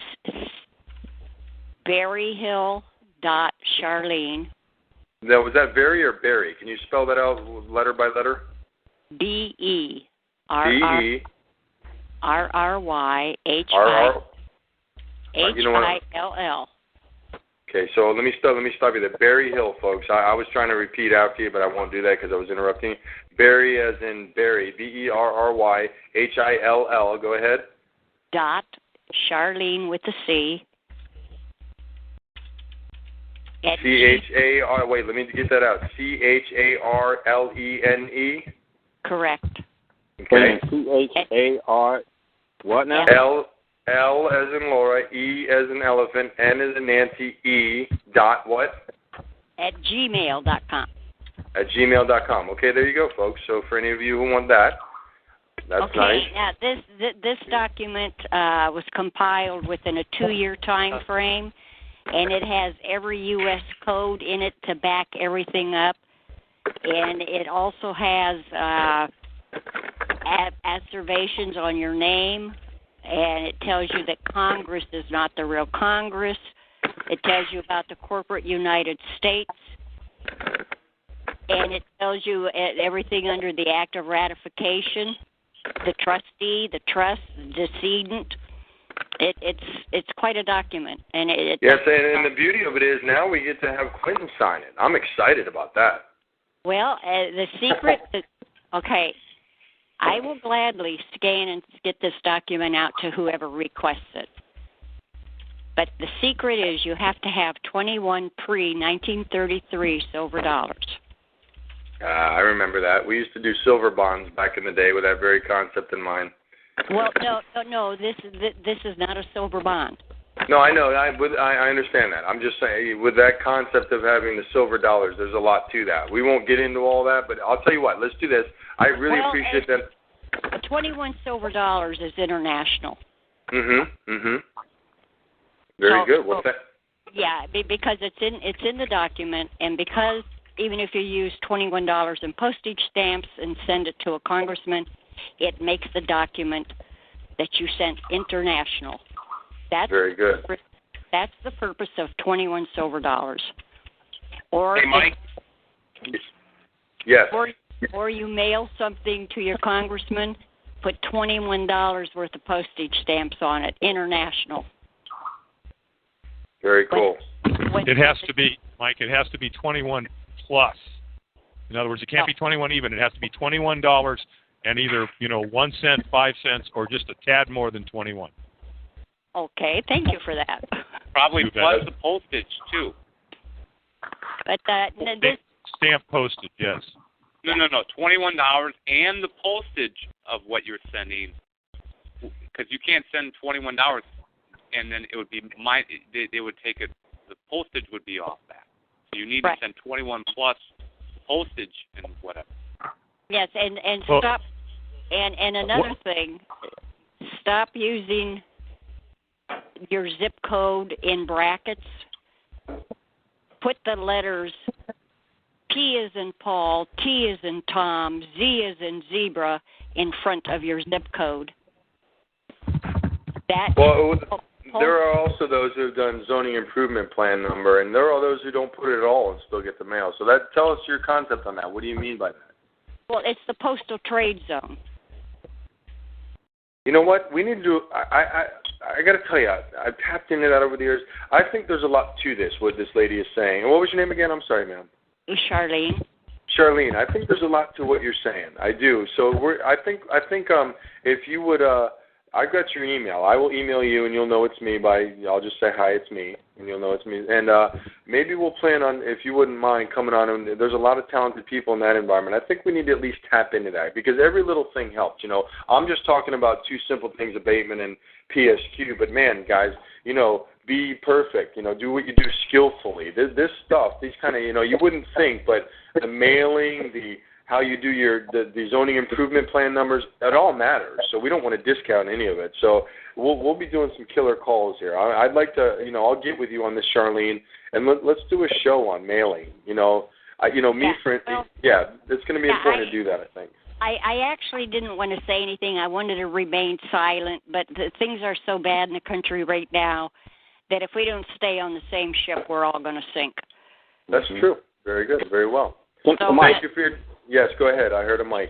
berryhill.charlene. Now, was that Berry or Barry? Can you spell that out letter by letter? BERRYHILL. Okay, so let me stop you there. Berry Hill, folks. I was trying to repeat after you, but I won't do that because I was interrupting you. Berry as in Berry, BERRYHILL. Go ahead. Charlene with a C. C-H-A-R, wait, let me get that out. C-H-A-R-L-E-N-E? Correct. Okay. C-H-A-R, what now? L as in Laura, E as in elephant, N as in Nancy, E, dot what? At gmail.com. At gmail.com. Okay, there you go, folks. So for any of you who want that, that's nice. Okay, now this document was compiled within a 2-year time frame, and it has every U.S. code in it to back everything up, and it also has observations on your name, and it tells you that Congress is not the real Congress. It tells you about the corporate United States, and it tells you everything under the Act of Ratification, the trustee, the trust, the decedent. It's quite a document, and yes, and the beauty of it is now we get to have Clinton sign it. I'm excited about that. Well, the secret. Okay, I will gladly scan and get this document out to whoever requests it. But the secret is you have to have 21 pre-1933 silver dollars. I remember that. We used to do silver bonds back in the day with that very concept in mind. Well, no. This is not a silver bond. No, I know. I understand that. I'm just saying, with that concept of having the silver dollars, there's a lot to that. We won't get into all that, but I'll tell you what. Let's do this. I really appreciate that. 21 silver dollars is international. Very good. What's that? Yeah, because it's in the document, and because even if you use $21 in postage stamps and send it to a congressman, it makes the document that you sent international. That's very good. That's the purpose of 21 silver dollars. Or hey, Mike. Yes. Or you mail something to your congressman, put $21 worth of postage stamps on it, international. Very cool. It has to be, Mike, it has to be 21 plus. In other words, it can't be 21 even. It has to be $21 and either, 1 cent, 5 cents, or just a tad more than 21. Okay, thank you for that. Probably plus the postage, too. But stamp postage, yes. No, $21 and the postage of what you're sending, because you can't send $21 and then it would be they would take it. The postage would be off that. So you need to send 21 plus postage and whatever. Yes, and stop. And another thing, stop using your zip code in brackets. Put the letters P as in Paul, T as in Tom, Z as in zebra in front of your zip code. There are also those who have done zoning improvement plan number, and there are those who don't put it at all and still get the mail. So tell us your concept on that. What do you mean by that? Well, it's the postal trade zone. You know what? We need to do. I got to tell you, I've tapped into that over the years. I think there's a lot to this. What this lady is saying. And what was your name again? I'm sorry, ma'am. Charlene. Charlene, I think there's a lot to what you're saying. I do. So I think if you would, I've got your email. I will email you, and you'll know it's me I'll just say hi, it's me, and you'll know it's me. And maybe we'll plan on, if you wouldn't mind, coming on. And there's a lot of talented people in that environment. I think we need to at least tap into that because every little thing helps. I'm just talking about two simple things, abatement and PSQ. But man, guys, be perfect. Do what you do skillfully. This stuff, these kind of, you wouldn't think, but the mailing, how you do the zoning improvement plan numbers, it all matters. So we don't want to discount any of it. So we'll be doing some killer calls here. I'd like to, I'll get with you on this, Charlene, and let's do a show on mailing. It's going to be important to do that, I think. I actually didn't want to say anything. I wanted to remain silent, but things are so bad in the country right now that if we don't stay on the same ship, we're all going to sink. That's true. Very good. Very well. So, Mike, thank you for your... Yes, go ahead. I heard a mic.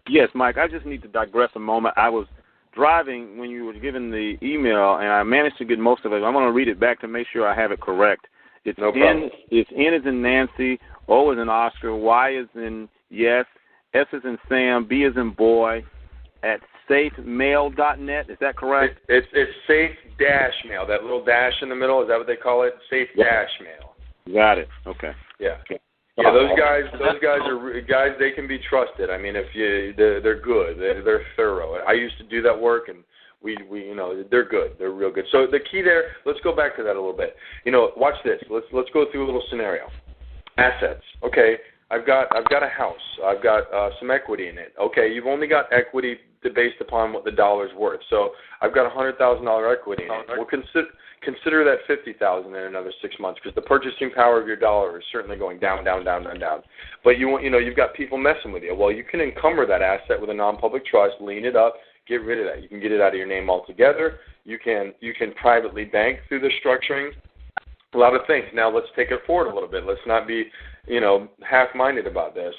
Yes, Mike, I just need to digress a moment. I was driving when you were giving the email, and I managed to get most of it. I'm going to read it back to make sure I have it correct. It's no problem. It's N as in Nancy, O as in Oscar, Y as in yes, S as in Sam, B as in boy, at safemail.net. Is that correct? It's safe-mail, that little dash in the middle. Is that what they call it? Safe-mail. Got it. Okay. Yeah. Yeah, those guys are guys. They can be trusted. I mean, they're good. They're thorough. I used to do that work, and we they're good. They're real good. So the key there. Let's go back to that a little bit. Watch this. Let's go through a little scenario. Assets. Okay, I've got a house. I've got some equity in it. Okay, you've only got equity based upon what the dollar's worth. So I've got $100,000 equity in it. We'll consider that $50,000 in another 6 months, because the purchasing power of your dollar is certainly going down. But you've got people messing with you. Well, you can encumber that asset with a non-public trust, lean it up, get rid of that. You can get it out of your name altogether. You can privately bank through the structuring. A lot of things. Now let's take it forward a little bit. Let's not be half-minded about this.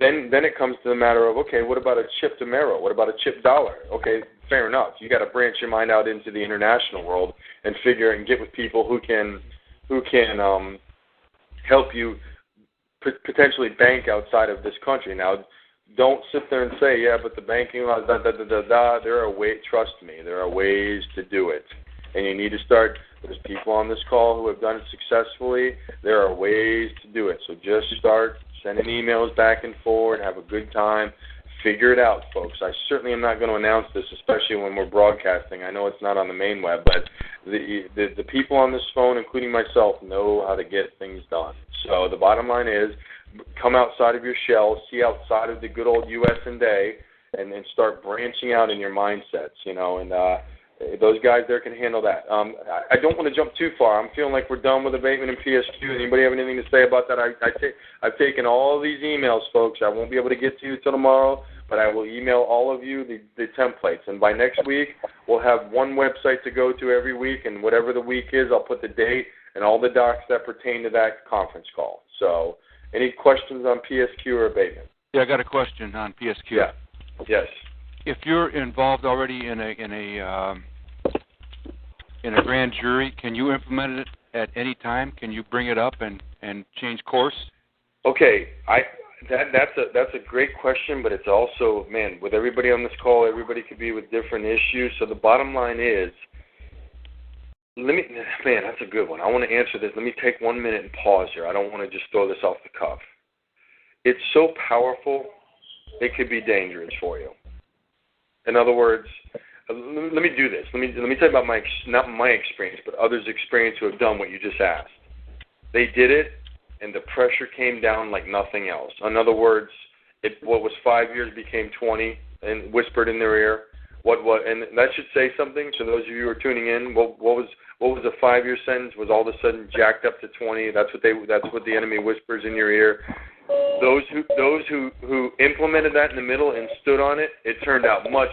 Then it comes to the matter of, okay, what about a chipped Amero? What about a chipped dollar? Okay, fair enough. You got to branch your mind out into the international world and figure and get with people who can help you potentially bank outside of this country. Now, don't sit there and say, yeah, but the banking laws, There are ways. Trust me, there are ways to do it, and you need to start. There's people on this call who have done it successfully. There are ways to do it. So just start sending emails back and forth, have a good time. Figure it out, folks. I certainly am not going to announce this, especially when we're broadcasting. I know it's not on the main web, but the people on this phone, including myself, know how to get things done. So the bottom line is, come outside of your shell, see outside of the good old U.S. and then start branching out in your mindsets, those guys there can handle that. I don't want to jump too far. I'm feeling like we're done with abatement and PSQ. Anybody have anything to say about that? I've taken all these emails, folks. I won't be able to get to you till tomorrow, but I will email all of you the templates. And by next week, we'll have one website to go to every week, and whatever the week is, I'll put the date and all the docs that pertain to that conference call. So any questions on PSQ or abatement? Yeah, I got a question on PSQ. Yeah. Yes. If you're involved already in a grand jury, can you implement it at any time? Can you bring it up and change course? Okay, that's a great question, but it's also, man, with everybody on this call, everybody could be with different issues. So the bottom line is, that's a good one. I want to answer this. Let me take 1 minute and pause here. I don't want to just throw this off the cuff. It's so powerful, it could be dangerous for you. In other words, let me do this. Let me tell you about not my experience, but others' experience who have done what you just asked. They did it, and the pressure came down like nothing else. In other words, what was 5 years became 20, and whispered in their ear. And that should say something. So those of you who are tuning in, what was a 5-year sentence was all of a sudden jacked up to 20. That's what the enemy whispers in your ear. Those who implemented that in the middle and stood on it, it turned out much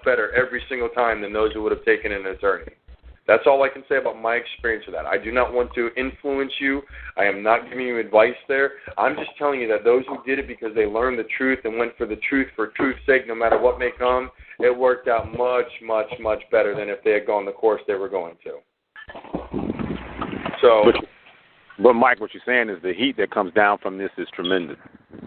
better every single time than those who would have taken an attorney. That's all I can say about my experience with that. I do not want to influence you. I am not giving you advice there. I'm just telling you that those who did it because they learned the truth and went for the truth for truth's sake, no matter what may come, it worked out much better than if they had gone the course they were going to. So. But Mike, what you're saying is the heat that comes down from this is tremendous.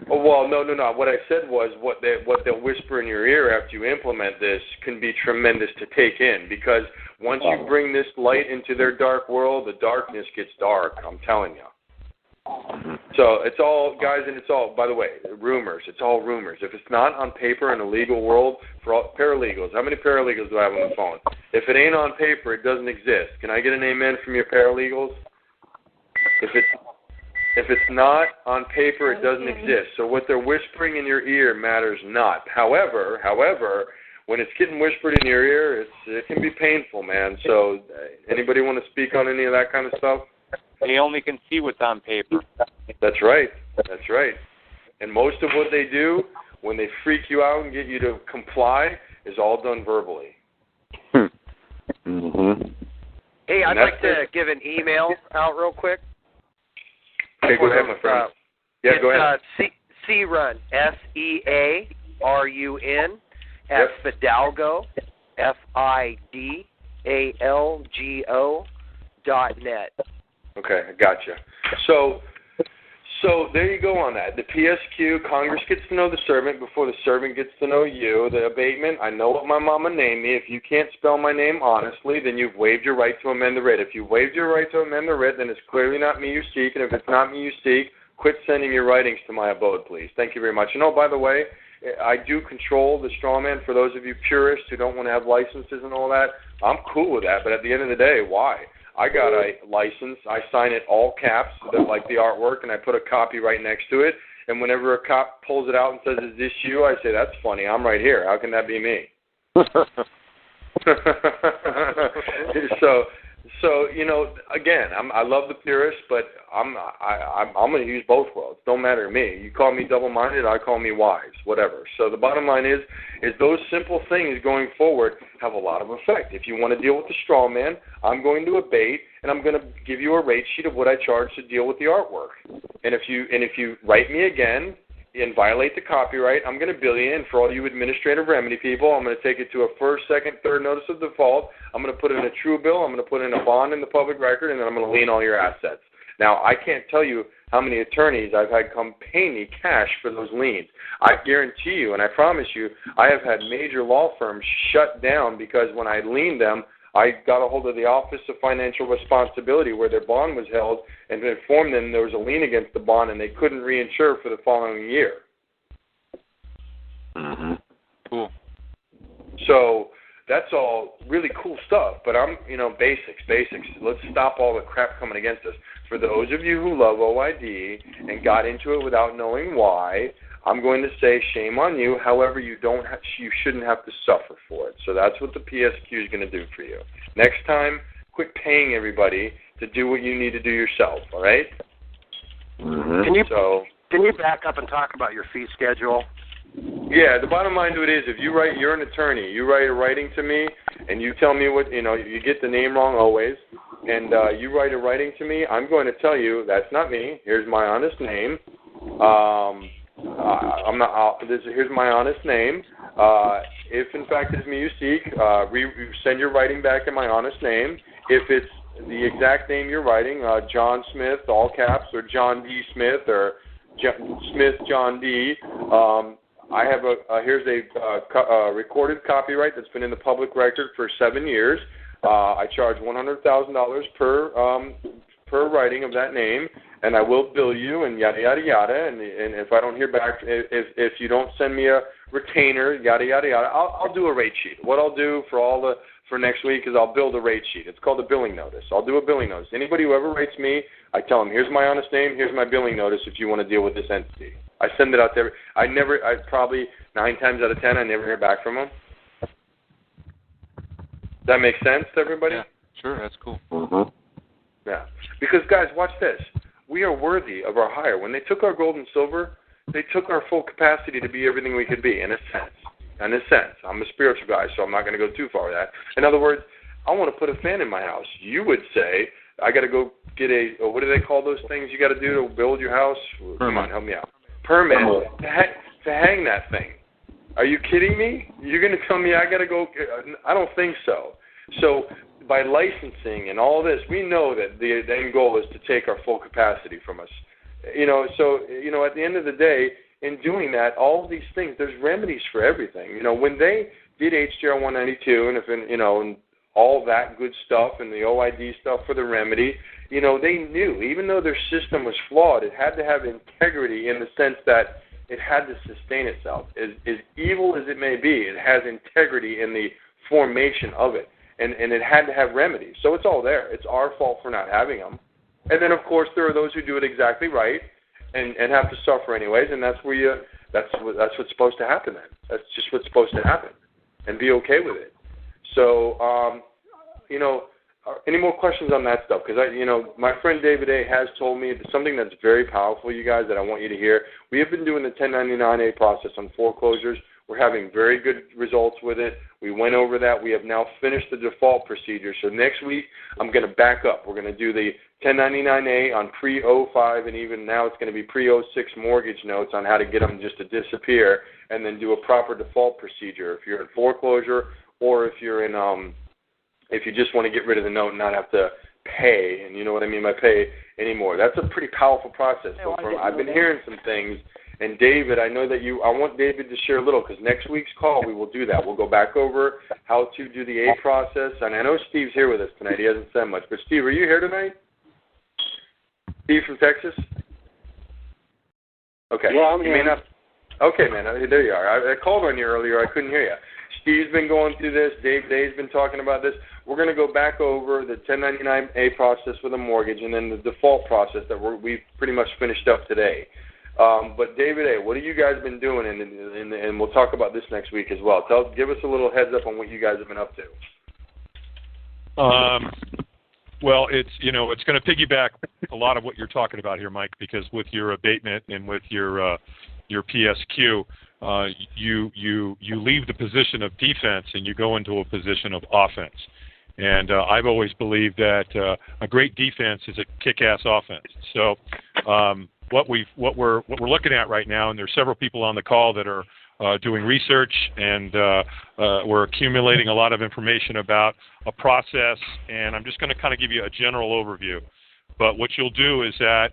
Oh, well, no. What I said was what they'll whisper in your ear after you implement this can be tremendous to take in, because once you bring this light into their dark world, the darkness gets dark, I'm telling you. So it's all, guys, and it's all, by the way, rumors. It's all rumors. If it's not on paper in the legal world, for all paralegals, how many paralegals do I have on the phone? If it ain't on paper, it doesn't exist. Can I get an amen from your paralegals? If it's not on paper, it doesn't exist. So what they're whispering in your ear matters not. However, when it's getting whispered in your ear, it can be painful, man. So anybody want to speak on any of that kind of stuff? They only can see what's on paper. That's right. And most of what they do, when they freak you out and get you to comply, is all done verbally. Hey, I'd like to give an email out real quick. Okay, go ahead, my friend. Yeah, go ahead. Searun, SEARUN, at Fidalgo, FIDALGO.net. Okay, I gotcha. So there you go on that. The PSQ, Congress gets to know the servant before the servant gets to know you. The abatement, I know what my mama named me. If you can't spell my name honestly, then you've waived your right to amend the writ. If you've waived your right to amend the writ, then it's clearly not me you seek. And if it's not me you seek, quit sending your writings to my abode, please. Thank you very much. And by the way, I do control the straw man. For those of you purists who don't want to have licenses and all that, I'm cool with that. But at the end of the day, why? I got a license. I sign it all caps, like the artwork, and I put a copy right next to it. And whenever a cop pulls it out and says, "Is this you?" I say, "That's funny. I'm right here. How can that be me?" So again, I love the purists, but I'm going to use both worlds. Don't matter to me. You call me double-minded, I call me wise, whatever. So the bottom line is those simple things going forward have a lot of effect. If you want to deal with the straw man, I'm going to abate, and I'm going to give you a rate sheet of what I charge to deal with the artwork. And if you write me again and violate the copyright, I'm going to bill you. And for all you administrative remedy people, I'm going to take it to a first, second, third notice of default. I'm going to put it in a true bill. I'm going to put in a bond in the public record, and then I'm going to lien all your assets. Now, I can't tell you how many attorneys I've had come pay me cash for those liens. I guarantee you, and I promise you, I have had major law firms shut down because when I liened them, I got a hold of the Office of Financial Responsibility where their bond was held and informed them there was a lien against the bond and they couldn't reinsure for the following year. Cool. So that's all really cool stuff, but basics. Let's stop all the crap coming against us. For those of you who love OID and got into it without knowing why, I'm going to say shame on you. However, you shouldn't have to suffer for it. So that's what the PSQ is going to do for you. Next time, quit paying everybody to do what you need to do yourself. All right? Can you back up and talk about your fee schedule? Yeah, the bottom line to it is, if you're an attorney, you write a writing to me, and you tell me what, you get the name wrong always, and you write a writing to me, I'm going to tell you, that's not me, here's my honest name, here's my honest name, if in fact it's me you seek, send your writing back in my honest name. If it's the exact name you're writing, John Smith, all caps, or John D. Smith, or Smith John D., I have here's a recorded copyright that's been in the public record for 7 years. I charge $100,000 per writing of that name, and I will bill you, and yada yada yada. And if I don't hear back, if you don't send me a retainer, yada yada yada, I'll do a rate sheet. What I'll do for next week is I'll build a rate sheet. It's called a billing notice. I'll do a billing notice. Anybody who ever rates me, I tell them, here's my honest name, here's my billing notice if you want to deal with this entity. I send it out there. I probably 9 times out of 10, I never hear back from them. Does that make sense to everybody? Yeah, sure, that's cool. Yeah. Because, guys, watch this. We are worthy of our hire. When they took our gold and silver, they took our full capacity to be everything we could be, in a sense. I'm a spiritual guy, so I'm not going to go too far with that. In other words, I want to put a fan in my house. You would say, I got to go get what do they call those things you got to do to build your house? Come on, help me out. Permit to hang that thing. Are you kidding me? You're going to tell me I got to go? I don't think so. So by licensing and all this, we know that the end goal is to take our full capacity from us. At the end of the day, in doing that, all of these things, there's remedies for everything. When they did HJR 192 and all that good stuff and the OID stuff for the remedy, they knew, even though their system was flawed, it had to have integrity in the sense that it had to sustain itself. As evil as it may be, it has integrity in the formation of it. And it had to have remedies. So it's all there. It's our fault for not having them. And then, of course, there are those who do it exactly right and have to suffer anyways, and that's where that's what's supposed to happen then. That's just what's supposed to happen, and be okay with it. So, any more questions on that stuff? Because my friend David A. has told me something that's very powerful, you guys, that I want you to hear. We have been doing the 1099-A process on foreclosures. We're having very good results with it. We went over that. We have now finished the default procedure. So next week, I'm going to back up. We're going to do the 1099-A on pre-05, and even now it's going to be pre-06 mortgage notes on how to get them just to disappear, and then do a proper default procedure if you're in foreclosure or if you're in if you just want to get rid of the note and not have to pay, and you know what I mean by pay anymore. That's a pretty powerful process. So I've been hearing some things. And David, I know that I want David to share a little, because next week's call we will do that. We'll go back over how to do the A process. And I know Steve's here with us tonight. He hasn't said much. But Steve, are you here tonight? Steve from Texas? Okay. Yeah, I'm here. You may not. Okay, man. There you are. I called on you earlier. I couldn't hear you. Steve's been going through this. Dave's been talking about this. We're going to go back over the 1099-A process with a mortgage, and then the default process that we've pretty much finished up today. But David A., what have you guys been doing? And we'll talk about this next week as well. Give us a little heads up on what you guys have been up to. Well, it's going to piggyback a lot of what you're talking about here, Mike, because with your abatement and with your PSQ, you leave the position of defense and you go into a position of offense. And I've always believed that a great defense is a kick-ass offense. So what we're looking at right now, and there's several people on the call that are doing research, and we're accumulating a lot of information about a process, and I'm just going to kind of give you a general overview. But what you'll do is that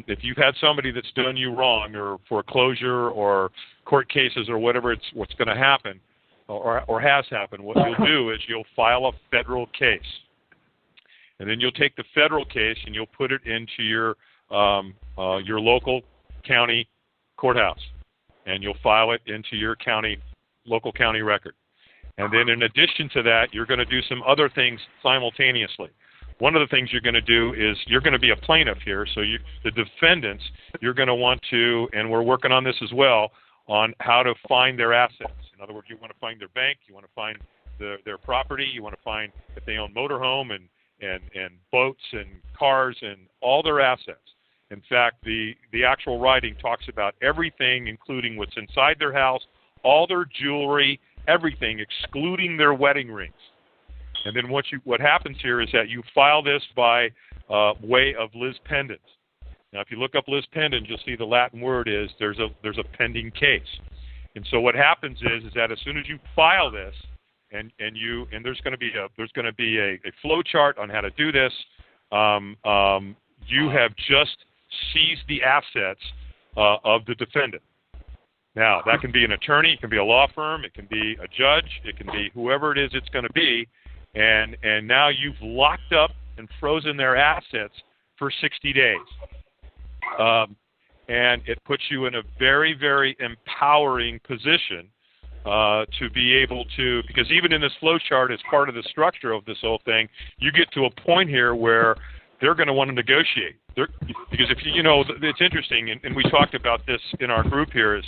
if you've had somebody that's done you wrong, or foreclosure or court cases or what's going to happen or has happened, what you'll do is you'll file a federal case. And then you'll take the federal case and you'll put it into your local county courthouse, and you'll file it into your local county record. And then in addition to that, you're going to do some other things simultaneously. One of the things you're going to do is you're going to be a plaintiff here, so the defendants, you're going to want to, and we're working on this as well, on how to find their assets. In other words, you want to find their bank, you want to find their property, you want to find if they own motorhome and boats and cars and all their assets. In fact, the actual writing talks about everything, including what's inside their house, all their jewelry, everything, excluding their wedding rings. And then what happens here is that you file this by way of lis pendens. Now, if you look up lis pendens, you'll see the Latin word is there's a pending case. And so what happens is that as soon as you file this, and there's going to be a flow chart on how to do this, you have just seized the assets of the defendant. Now, that can be an attorney, it can be a law firm, it can be a judge, it can be whoever it is it's going to be, and now you've locked up and frozen their assets for 60 days. And it puts you in a very, very empowering position to be able to, because even in this flow chart, as part of the structure of this whole thing, you get to a point here where they're going to want to negotiate. Because if it's interesting, and we talked about this in our group here, is,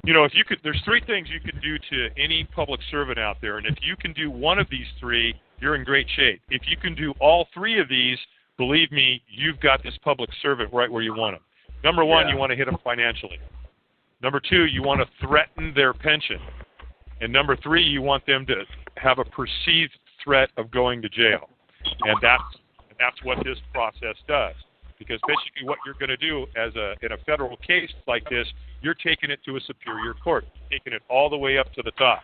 if you could, there's three things you can do to any public servant out there, and if you can do one of these three, you're in great shape. If you can do all three of these, believe me, you've got this public servant right where you want him. Number one, you want to hit them financially. Number two, you want to threaten their pension. And number three, you want them to have a perceived threat of going to jail. And that's what this process does. Because basically what you're going to do in a federal case like this, you're taking it to a superior court, taking it all the way up to the top.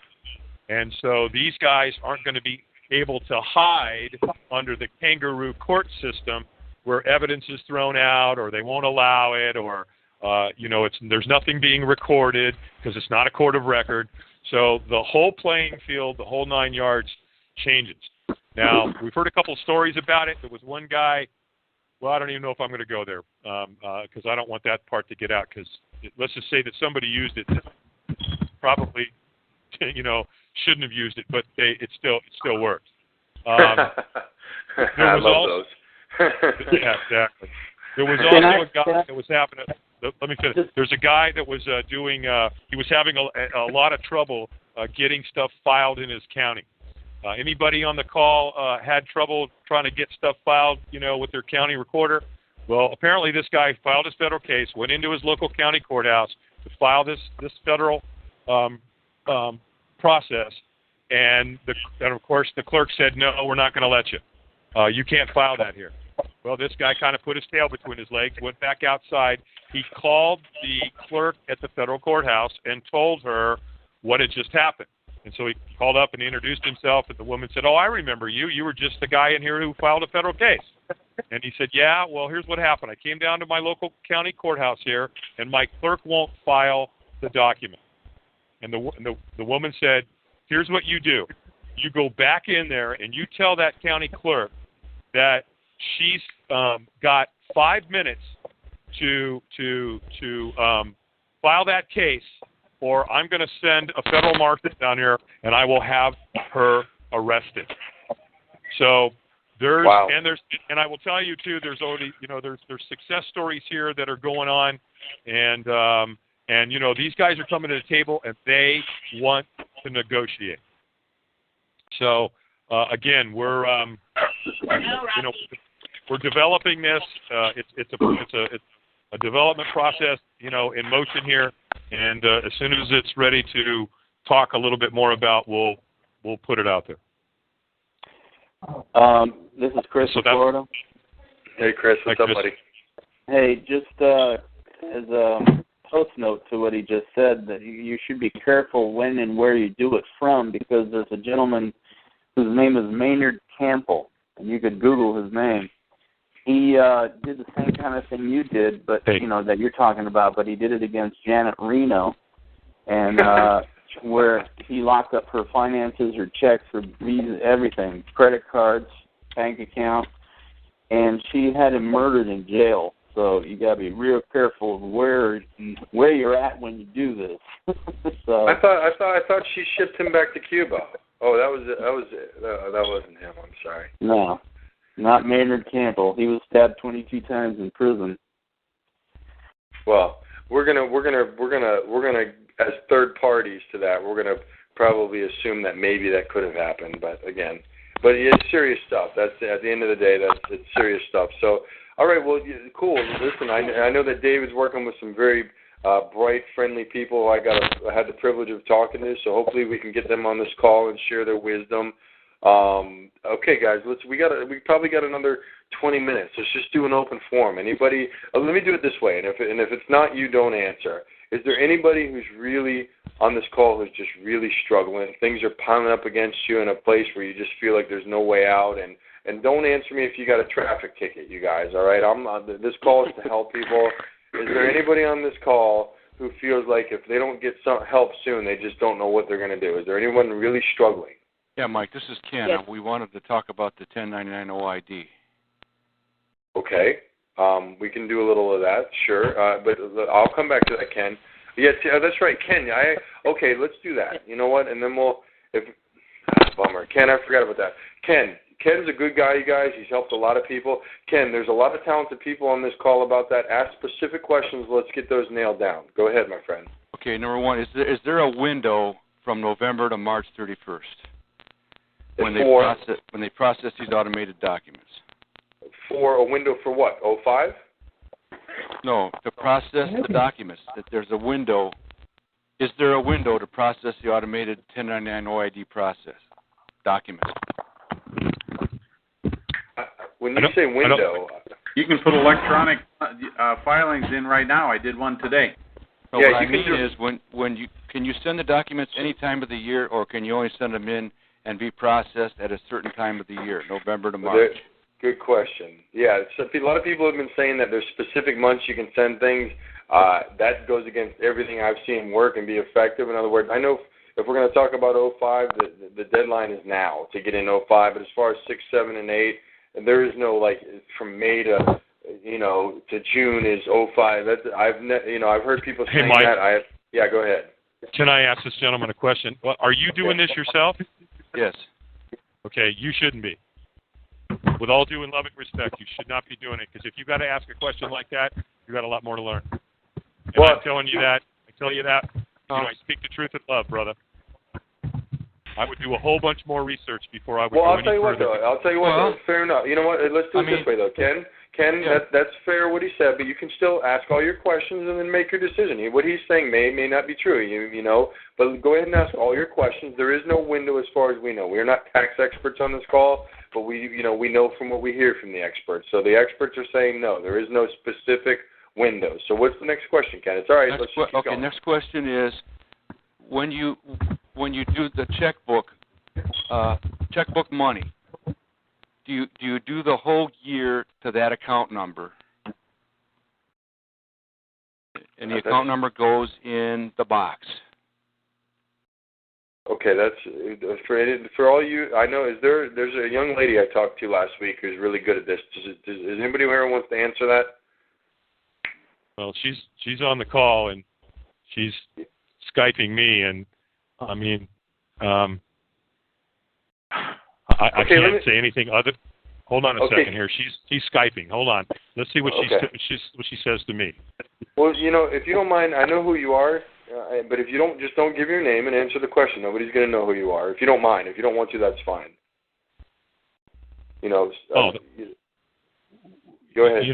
And so these guys aren't going to be able to hide under the kangaroo court system where evidence is thrown out, or they won't allow it, or there's nothing being recorded because it's not a court of record. So the whole playing field, the whole 9 yards changes. Now, we've heard a couple stories about it. There was one guy, well, I don't even know if I'm going to go there because I don't want that part to get out, because let's just say that somebody used it, probably, shouldn't have used it, but it still works. I love those. Yeah, exactly. There was also a guy that was having let me finish. There's a guy that was he was having a lot of trouble getting stuff filed in his county. Anybody on the call had trouble trying to get stuff filed, with their county recorder? Well, apparently this guy filed his federal case, went into his local county courthouse to file this federal process, and of course the clerk said, no, we're not going to let you. You can't file that here. Well, this guy kind of put his tail between his legs, went back outside. He called the clerk at the federal courthouse and told her what had just happened. And so he called up and he introduced himself, and the woman said, oh, I remember you. You were just the guy in here who filed a federal case. And he said, yeah, well, here's what happened. I came down to my local county courthouse here, and my clerk won't file the document. And the woman said, here's what you do. You go back in there and you tell that county clerk that she's got 5 minutes to file that case, or I'm going to send a federal marshal down here and I will have her arrested. So there's and I will tell you too, there's already there's success stories here that are going on, and these guys are coming to the table and they want to negotiate. So again, we're we're developing this. It's a development process, in motion here, and as soon as it's ready to talk a little bit more about, we'll put it out there. This is Chris from Florida. Hey, Chris, what's up, buddy? Hey, just as a post note to what he just said, that you should be careful when and where you do it from, because there's a gentleman whose name is Maynard Campbell, and you could Google his name. He did the same kind of thing you did, but that you're talking about, but he did it against Janet Reno, and where he locked up her finances, her checks, her everything, credit cards, bank account, and she had him murdered in jail. So you got to be real careful of where you're at when you do this. So, I thought she shipped him back to Cuba. Oh, that wasn't him. I'm sorry. No, not Maynard Campbell. He was stabbed 22 times in prison. Well, we're gonna as third parties to that, we're gonna probably assume that maybe that could have happened. But it's serious stuff. That's at the end of the day, it's serious stuff. So. All right, well, cool. Listen, I know that David's working with some very bright, friendly people I had the privilege of talking to, so hopefully we can get them on this call and share their wisdom. Okay, guys, we probably got another 20 minutes. Let's just do an open forum. Anybody? Let me do it this way, and if it's not you, don't answer. Is there anybody who's really on this call who's just really struggling? Things are piling up against you in a place where you just feel like there's no way out, and don't answer me if you got a traffic ticket, you guys, all right? This call is to help people. Is there anybody on this call who feels like if they don't get some help soon, they just don't know what they're going to do? Is there anyone really struggling? Yeah, Mike, this is Ken. Yes. We wanted to talk about the 1099 OID. Okay. We can do a little of that, sure. But I'll come back to that, Ken. Yes, that's right, Ken. Okay, let's do that. You know what? And then bummer. Ken, I forgot about that. Ken's a good guy, you guys. He's helped a lot of people. Ken, there's a lot of talented people on this call about that. Ask specific questions. Let's get those nailed down. Go ahead, my friend. Okay, number one, is there a window from November to March 31st when they process these automated documents? For a window for what, 05? No, to process the documents. That there's a window. Is there a window to process the automated 1099 OID process documents? When you say window, you can put electronic filings in right now. I did one today. So what I mean is, can you send the documents any time of the year, or can you only send them in and be processed at a certain time of the year, November to March? Good question. Yeah, so a lot of people have been saying that there's specific months you can send things. That goes against everything I've seen work and be effective. In other words, I know if we're going to talk about 05, the deadline is now to get in 05. But as far as 6, 7, and 8, there is no from May to June is 05. I've heard people saying that. Yeah, go ahead. Can I ask this gentleman a question? Well, are you doing this yourself? Yes. Okay, you shouldn't be. With all due and loving respect, you should not be doing it, because if you've got to ask a question like that, you've got a lot more to learn. And I'm telling you that. I tell you that. I speak the truth in love, brother. I would do a whole bunch more research before I would well, go I'll any tell you what, further. though. I'll tell you what, though. Fair enough. You know what? Let's do it this way, though. Ken, Yeah. that's fair what he said, but you can still ask all your questions and then make your decision. What he's saying may not be true, you know, but go ahead and ask all your questions. There is no window as far as we know. We're not tax experts on this call, but we know from what we hear from the experts. So the experts are saying no, there is no specific window. So what's the next question, Ken? It's all right. Let's keep going. Next question is, when you do the checkbook money, do you do the whole year to that account number? And the account number goes in the box. Okay, that's for all you. I know. There's a young lady I talked to last week who's really good at this. Is anybody here wants to answer that? Well, she's on the call and she's Skyping me, and I mean, I can't say anything other. Hold on a second here. She's Skyping. Hold on. Let's see what she says to me. Well, if you don't mind, I know who you are, but if you don't, just don't give your name and answer the question. Nobody's going to know who you are. If you don't mind, if you don't want to, that's fine. Go ahead.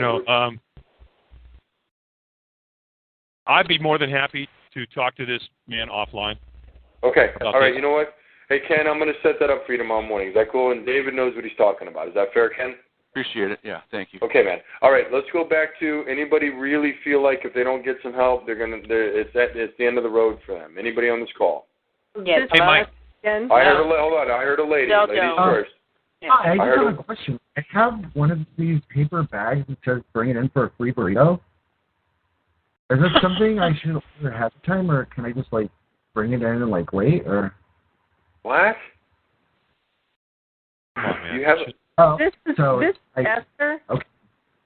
I'd be more than happy to talk to this man offline. Okay. All right. You know what? Hey, Ken, I'm going to set that up for you tomorrow morning. Is that cool? And David knows what he's talking about. Is that fair, Ken? Appreciate it. Yeah, thank you. Okay, man. All right, let's go back to anybody really feel like if they don't get some help, it's the end of the road for them. Anybody on this call? Yes. Hey, Mike. Ken? I heard a lady. Ladies first. Hi, I just have a question. I have one of these paper bags that says bring it in for a free burrito. Is that something I should order ahead of time, or can I just bring it in and wait, or? What? You have This is Esther. Okay.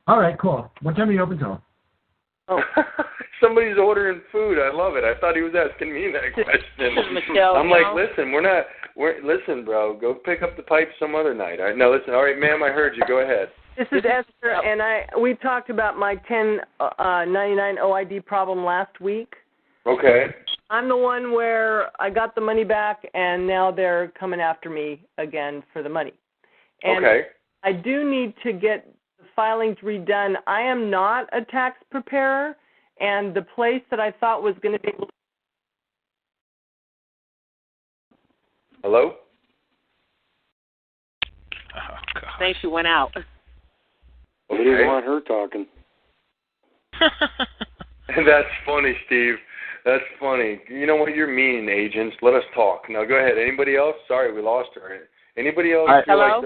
All right, cool. What time are you open till? Oh. Somebody's ordering food. I love it. I thought he was asking me that question. Michelle, I'm like, listen, listen, bro. Go pick up the pipe some other night. All right, no, listen. All right, ma'am, I heard you. Go ahead. This is Esther, and we talked about my 1099 OID problem last week. Okay. I'm the one where I got the money back, and now they're coming after me again for the money. And okay. I do need to get the filings redone. I am not a tax preparer, and the place that I thought was going to be able to... Hello? Oh, God. I think she went out. We didn't want her talking. That's funny, Steve. That's funny. You know what? You're mean, agents. Let us talk. Now, go ahead. Anybody else? Sorry, we lost her. Anybody else? Hello?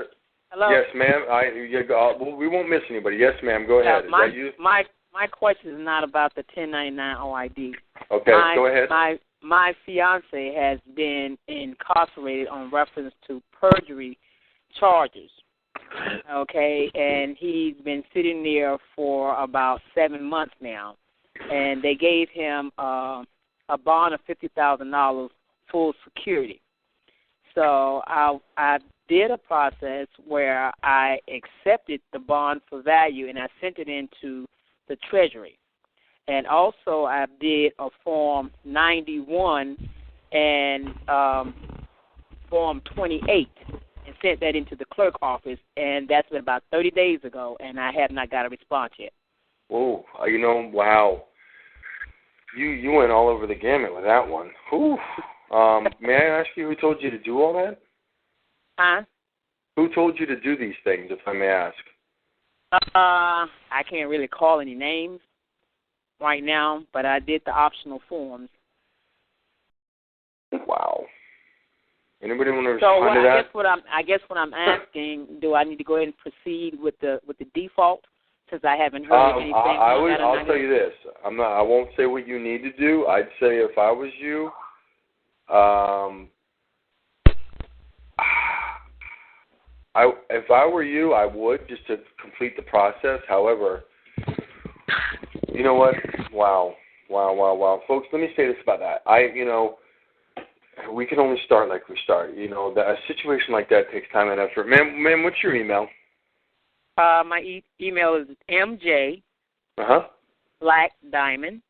Hello? Yes, ma'am. We won't miss anybody. Yes, ma'am. Go ahead. Is that you? My question is not about the 1099 OID. Okay, go ahead. My fiance has been incarcerated on reference to perjury charges. Okay, and he's been sitting there for about 7 months now, and they gave him a bond of $50,000 full security. So I did a process where I accepted the bond for value, and I sent it into the Treasury. And also I did a Form 91 and Form 28 and sent that into the clerk office, and that's been about 30 days ago, and I have not got a response yet. Whoa, wow. You went all over the gamut with that one. Whew. May I ask you who told you to do all that? Huh? Who told you to do these things, if I may ask? I can't really call any names right now, but I did the optional forms. Wow. Anybody want to respond to that? I guess what I'm asking, do I need to go ahead and proceed with the default since I haven't heard anything? I'll tell you this. I won't say what you need to do. I'd say if I was you, if I were you, I would just to complete the process. However, you know what? Wow. Folks, let me say this about that. We can only start like we start. A situation like that takes time and effort. Ma'am, what's your email? My email is MJ Black Diamond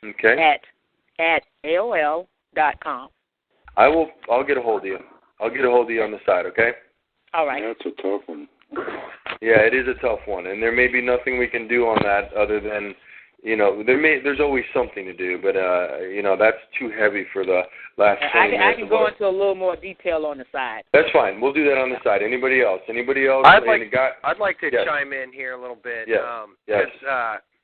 at AOL.com. I'll get a hold of you. I'll get a hold of you on the side, okay? All right. That's a tough one. Yeah, it is a tough one, and there may be nothing we can do on that other than, there's always something to do, but that's too heavy for the last 20 minutes. I can go into a little more detail on the side. That's fine. We'll do that on the side. Anybody else? I'd like to chime in here a little bit. Yes. Yes.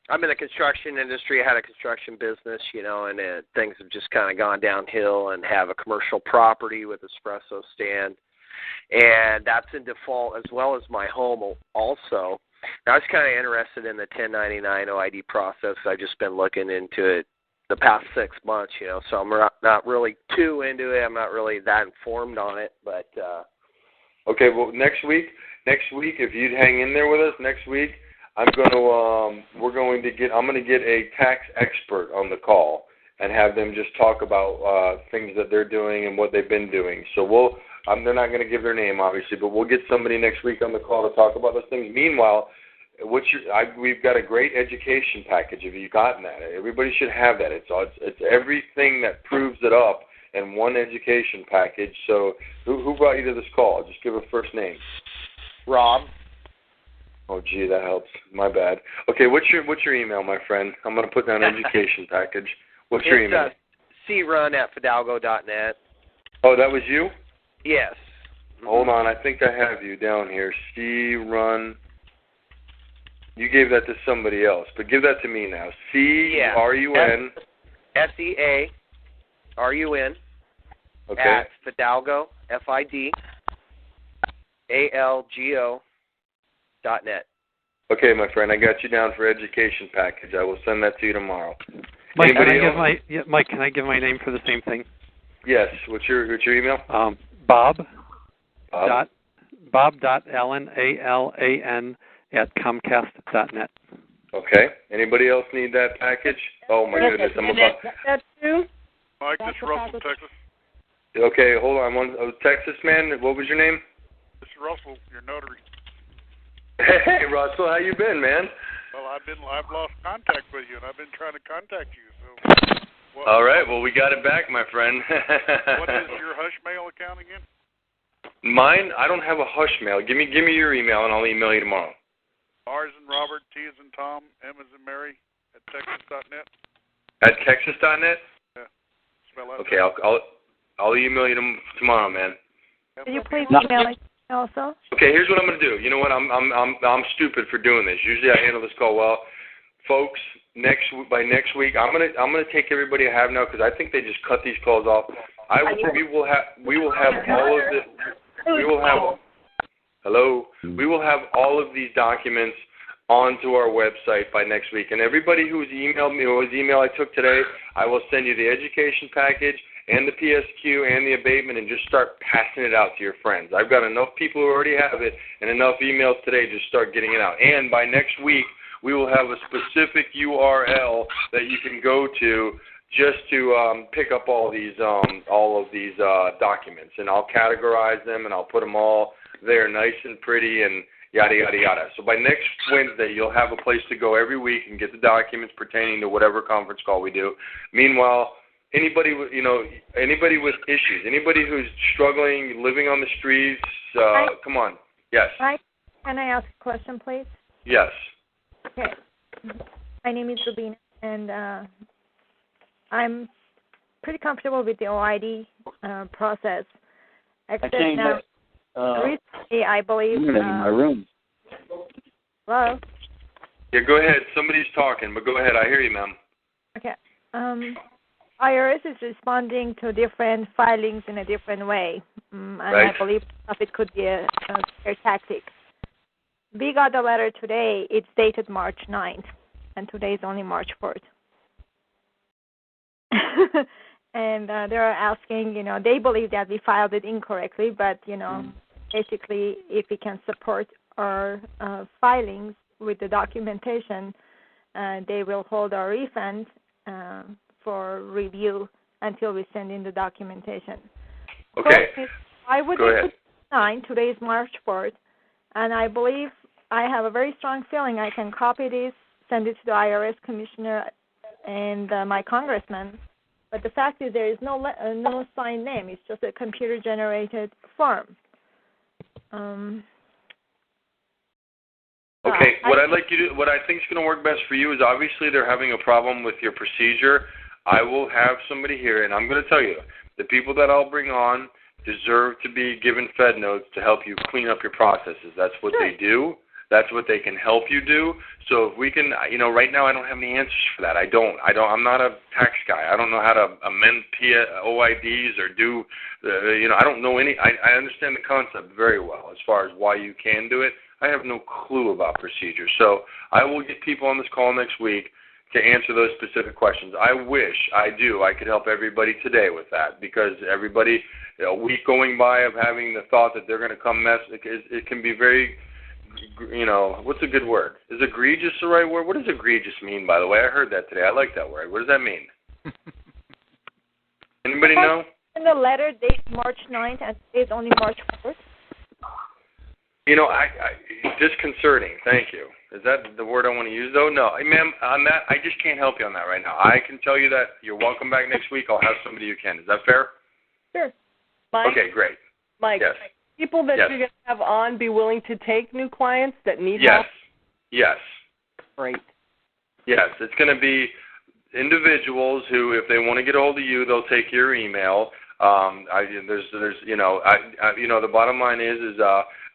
I'm in the construction industry. I had a construction business, and things have just kind of gone downhill, and have a commercial property with espresso stand, and that's in default as well as my home also. I was kind of interested in the 1099 OID process. I've just been looking into it the past 6 months, so I'm not really too into it. I'm not really that informed on it, but. Okay, well, next week, if you'd hang in there with us next week, I'm going to get a tax expert on the call and have them just talk about things that they're doing and what they've been doing. So they're not going to give their name, obviously, but we'll get somebody next week on the call to talk about those things. Meanwhile, we've got a great education package. Have you gotten that? Everybody should have that. It's everything that proves it up in one education package. So who brought you to this call? Just give a first name. Rob. Oh, gee, that helps. My bad. Okay, what's your email, my friend? I'm going to put down education package. What's your email? crun@fidalgo.net. Oh, that was you? Yes. Hold on, I think I have you down here. crun. You gave that to somebody else, but give that to me now. CRUN. SEARUN. Okay. At Fidalgo, FIDALGO.net. Okay, my friend, I got you down for education package. I will send that to you tomorrow. Mike, can I give my name for the same thing? Yes. What's your email? Bob. Bob.Allen, ALAN, @Comcast.net. Okay. Anybody else need that package? Oh my goodness, I'm about. That too. Mike, this is Russell, Texas. Okay, hold on. Texas man. What was your name? This is Russell, your notary. Hey, Russell, how you been, man? Well, I've lost contact with you, and I've been trying to contact you. So. All right. Well, we got it back, my friend. What is your hush mail account again? Mine? I don't have a hush mail. Give me your email, and I'll email you tomorrow. R as in Robert, T as in Tom, M as in Mary, @texas.net. At texas.net? Yeah. Spell that. Okay, I'll email you tomorrow, man. Can you please email me also? Okay, here's what I'm going to do. You know what? I'm stupid for doing this. Usually I handle this call well. Folks, by next week, I'm gonna take everybody I have now because I think they just cut these calls off. We will have all of this. We will have all of these documents onto our website by next week. And everybody who's emailed me, whose email I took today, I will send you the education package and the PSQ and the abatement, and just start passing it out to your friends. I've got enough people who already have it and enough emails today to start getting it out. And by next week, we will have a specific URL that you can go to just to pick up all of these documents, and I'll categorize them and I'll put them all there nice and pretty and yada yada yada. So by next Wednesday, you'll have a place to go every week and get the documents pertaining to whatever conference call we do. Meanwhile, anybody with issues, anybody who's struggling, living on the streets, come on. Yes. Hi. Can I ask a question, please? Yes. Okay. My name is Rubina, and I'm pretty comfortable with the OID process. Except now, recently, I believe. I'm in my room. Hello? Yeah, go ahead. Somebody's talking, but go ahead. I hear you, ma'am. Okay. IRS is responding to different filings in a different way, and right. I believe it could be a fair tactic. We got the letter today. It's dated March 9th, and today is only March 4th. And they're asking, they believe that we filed it incorrectly, but, basically if we can support our filings with the documentation, they will hold our refund for review until we send in the documentation. Okay. I would put 9. Today is March 4th, and I believe I have a very strong feeling I can copy this, send it to the IRS commissioner and my congressman, But the fact is there is no signed name. It's just a computer-generated form. Okay, what I think is going to work best for you is obviously they're having a problem with your procedure. I will have somebody here, and I'm going to tell you, the people that I'll bring on deserve to be given Fed notes to help you clean up your processes. That's what they do. That's what they can help you do. So if we can, right now I don't have any answers for that. I'm not a tax guy. I don't know how to amend OIDs or do, I don't know any. I understand the concept very well as far as why you can do it. I have no clue about procedures. So I will get people on this call next week to answer those specific questions. I wish I could help everybody today with that, because everybody, a week going by of having the thought that they're going to come mess, it can be very, what's a good word? Is egregious the right word? What does egregious mean, by the way? I heard that today. I like that word. What does that mean? Anybody know? In the letter dates March 9th and it's only March 4th. Disconcerting. Thank you. Is that the word I want to use, though? No. Ma'am, on that, I just can't help you on that right now. I can tell you that you're welcome back next week. I'll have somebody who can. Is that fair? Sure. Mike? Okay, great. Mike, yes. People that yes. you're going to have on be willing to take new clients that need yes. help? Yes. Great. Yes. It's going to be individuals who, if they want to get a hold of you, they'll take your email. The bottom line is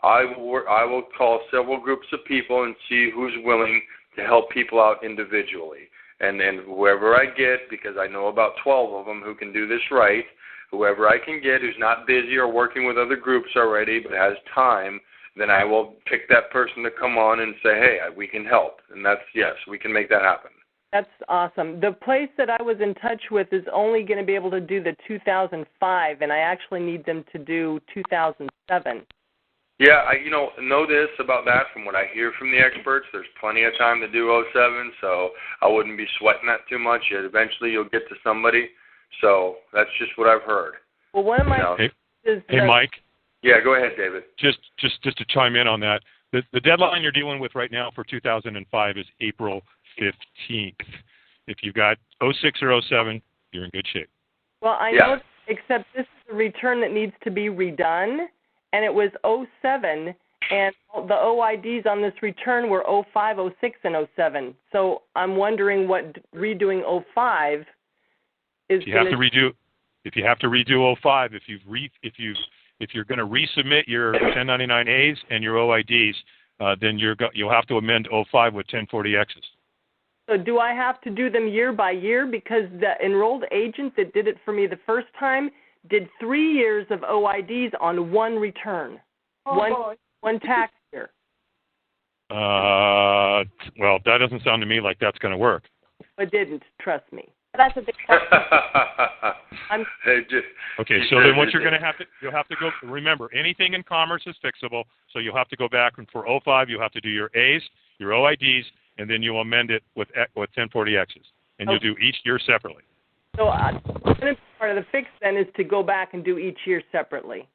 I will call several groups of people and see who's willing to help people out individually. And then whoever I get, because I know about 12 of them who can do this right, whoever I can get who's not busy or working with other groups already but has time, then I will pick that person to come on and say, hey, we can help. And yes, we can make that happen. That's awesome. The place that I was in touch with is only going to be able to do the 2005, and I actually need them to do 2007. Yeah, I know this about that from what I hear from the experts. There's plenty of time to do 07, so I wouldn't be sweating that too much. Eventually you'll get to somebody. So that's just what I've heard. Well, one of my Hey, Mike. Yeah, go ahead, David. Just to chime in on that, the deadline you're dealing with right now for 2005 is April 15th. If you've got 06 or 07, you're in good shape. Well, I know, except this is a return that needs to be redone, and it was 07, and the OIDs on this return were 05, 06, and 07. So I'm wondering what redoing 05 is. If you have to redo 05, if you're going to resubmit your 1099As and your OIDs, then you'll have to amend 05 with 1040Xs. So do I have to do them year by year? Because the enrolled agent that did it for me the first time did 3 years of OIDs on one return, one tax year. Well, that doesn't sound to me like that's going to work. It didn't, trust me. That's a big question. Okay, so then what you'll have to go, remember, anything in commerce is fixable, so you'll have to go back, and for 05, you'll have to do your A's, your OIDs, and then you'll amend it with 1040Xs, and you'll do each year separately. So part of the fix then is to go back and do each year separately.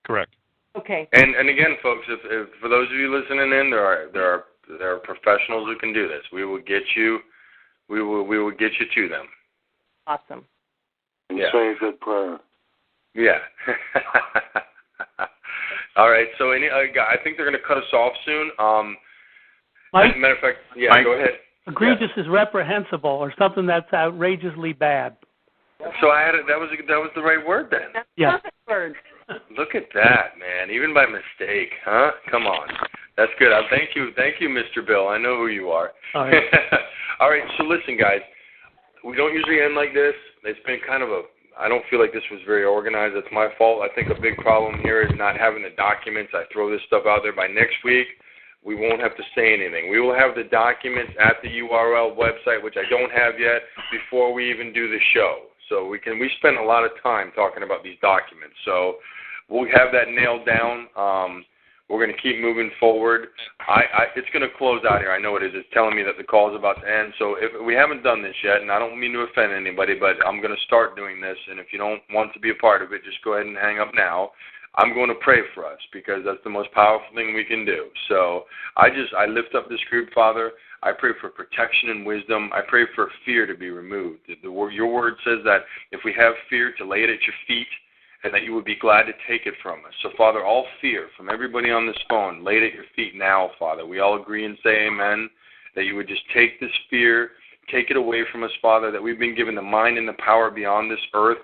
Correct. Okay. And again, folks, if for those of you listening in, there are professionals who can do this. We will get you. We will get you to them. Awesome. And say a good prayer. Yeah. All right. So I think they're going to cut us off soon. Mike? As a matter of fact, yeah, Mike? Go ahead. Egregious is reprehensible, or something that's outrageously bad. So that was the right word then. That's yeah. Perfect word. Look at that, man. Even by mistake, huh? Come on. That's good. Thank you, Mr. Bill. I know who you are. All right. All right. So listen, guys. We don't usually end like this. It's been kind of I don't feel like this was very organized. That's my fault. I think a big problem here is not having the documents. I throw this stuff out there. By next week, we won't have to say anything. We will have the documents at the URL website, which I don't have yet, before we even do the show. So we spend a lot of time talking about these documents. So we'll have that nailed down. We're going to keep moving forward. It's going to close out here. I know it is. It's telling me that the call is about to end. So if we haven't done this yet, and I don't mean to offend anybody, but I'm going to start doing this. And if you don't want to be a part of it, just go ahead and hang up now. I'm going to pray for us because that's the most powerful thing we can do. So I lift up this group, Father. I pray for protection and wisdom. I pray for fear to be removed. Your word says that if we have fear, to lay it at your feet, and that you would be glad to take it from us. So, Father, all fear from everybody on this phone, lay it at your feet now, Father. We all agree and say amen, that you would just take this fear, take it away from us, Father, that we've been given the mind and the power beyond this earth,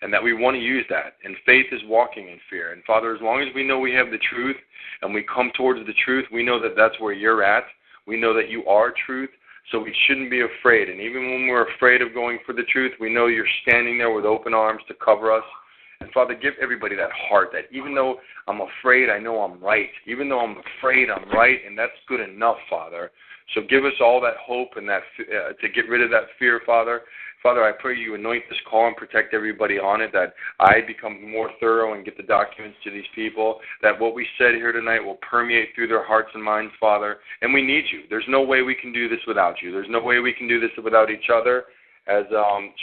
and that we want to use that. And faith is walking in fear. And, Father, as long as we know we have the truth and we come towards the truth, we know that that's where you're at. We know that you are truth, so we shouldn't be afraid. And even when we're afraid of going for the truth, we know you're standing there with open arms to cover us. And, Father, give everybody that heart that even though I'm afraid, I know I'm right. Even though I'm afraid, I'm right, and that's good enough, Father. So give us all that hope and that to get rid of that fear, Father. Father, I pray you anoint this call and protect everybody on it, that I become more thorough and get the documents to these people, that what we said here tonight will permeate through their hearts and minds, Father. And we need you. There's no way we can do this without you. There's no way we can do this without each other, as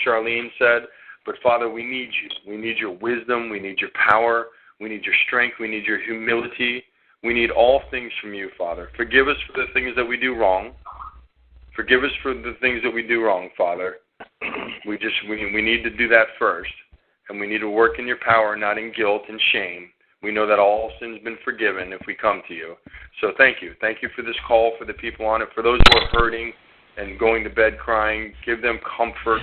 Charlene said. But, Father, we need you. We need your wisdom. We need your power. We need your strength. We need your humility. We need all things from you, Father. Forgive us for the things that we do wrong. Forgive us for the things that we do wrong, Father. We need to do that first. And we need to work in your power, not in guilt and shame. We know that all sin's been forgiven if we come to you. So thank you. Thank you for this call, for the people on it. For those who are hurting and going to bed crying, give them comfort.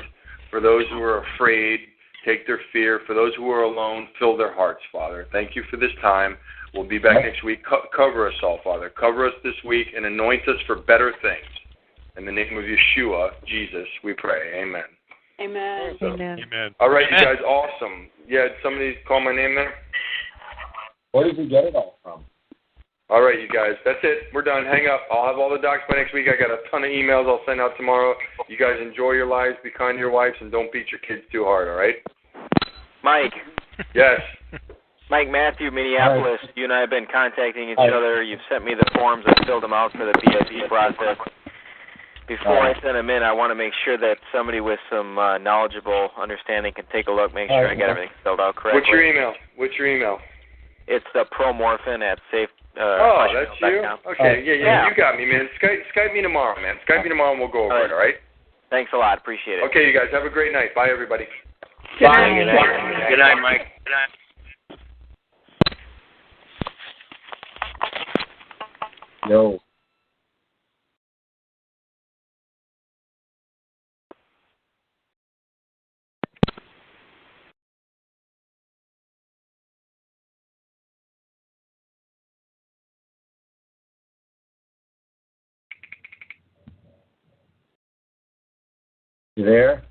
For those who are afraid, take their fear. For those who are alone, fill their hearts, Father. Thank you for this time. We'll be back next week. Cover us all, Father. Cover us this week and anoint us for better things. In the name of Yeshua, Jesus, we pray. Amen. Amen. Amen. All right, you guys, awesome. Yeah, somebody call my name there? Where did you get it all from? All right, you guys, that's it. We're done. Hang up. I'll have all the docs by next week. I got a ton of emails I'll send out tomorrow. You guys enjoy your lives, be kind to your wives, and don't beat your kids too hard, all right? Mike. Yes. Mike Matthew, Minneapolis. You and I have been contacting each other. You've sent me the forms. I filled them out for the BSE process. Before I send them in, I want to make sure that somebody with some knowledgeable understanding can take a look, make sure I get everything filled out correctly. What's your email? It's the promorphin at safe. That's you? Okay, yeah, you got me, man. Skype me tomorrow, man. Skype me tomorrow and we'll go over it, all right? Thanks a lot. Appreciate it. Okay, you guys, have a great night. Bye, everybody. Good night. Good night, Mike. Good night. Yo. You there?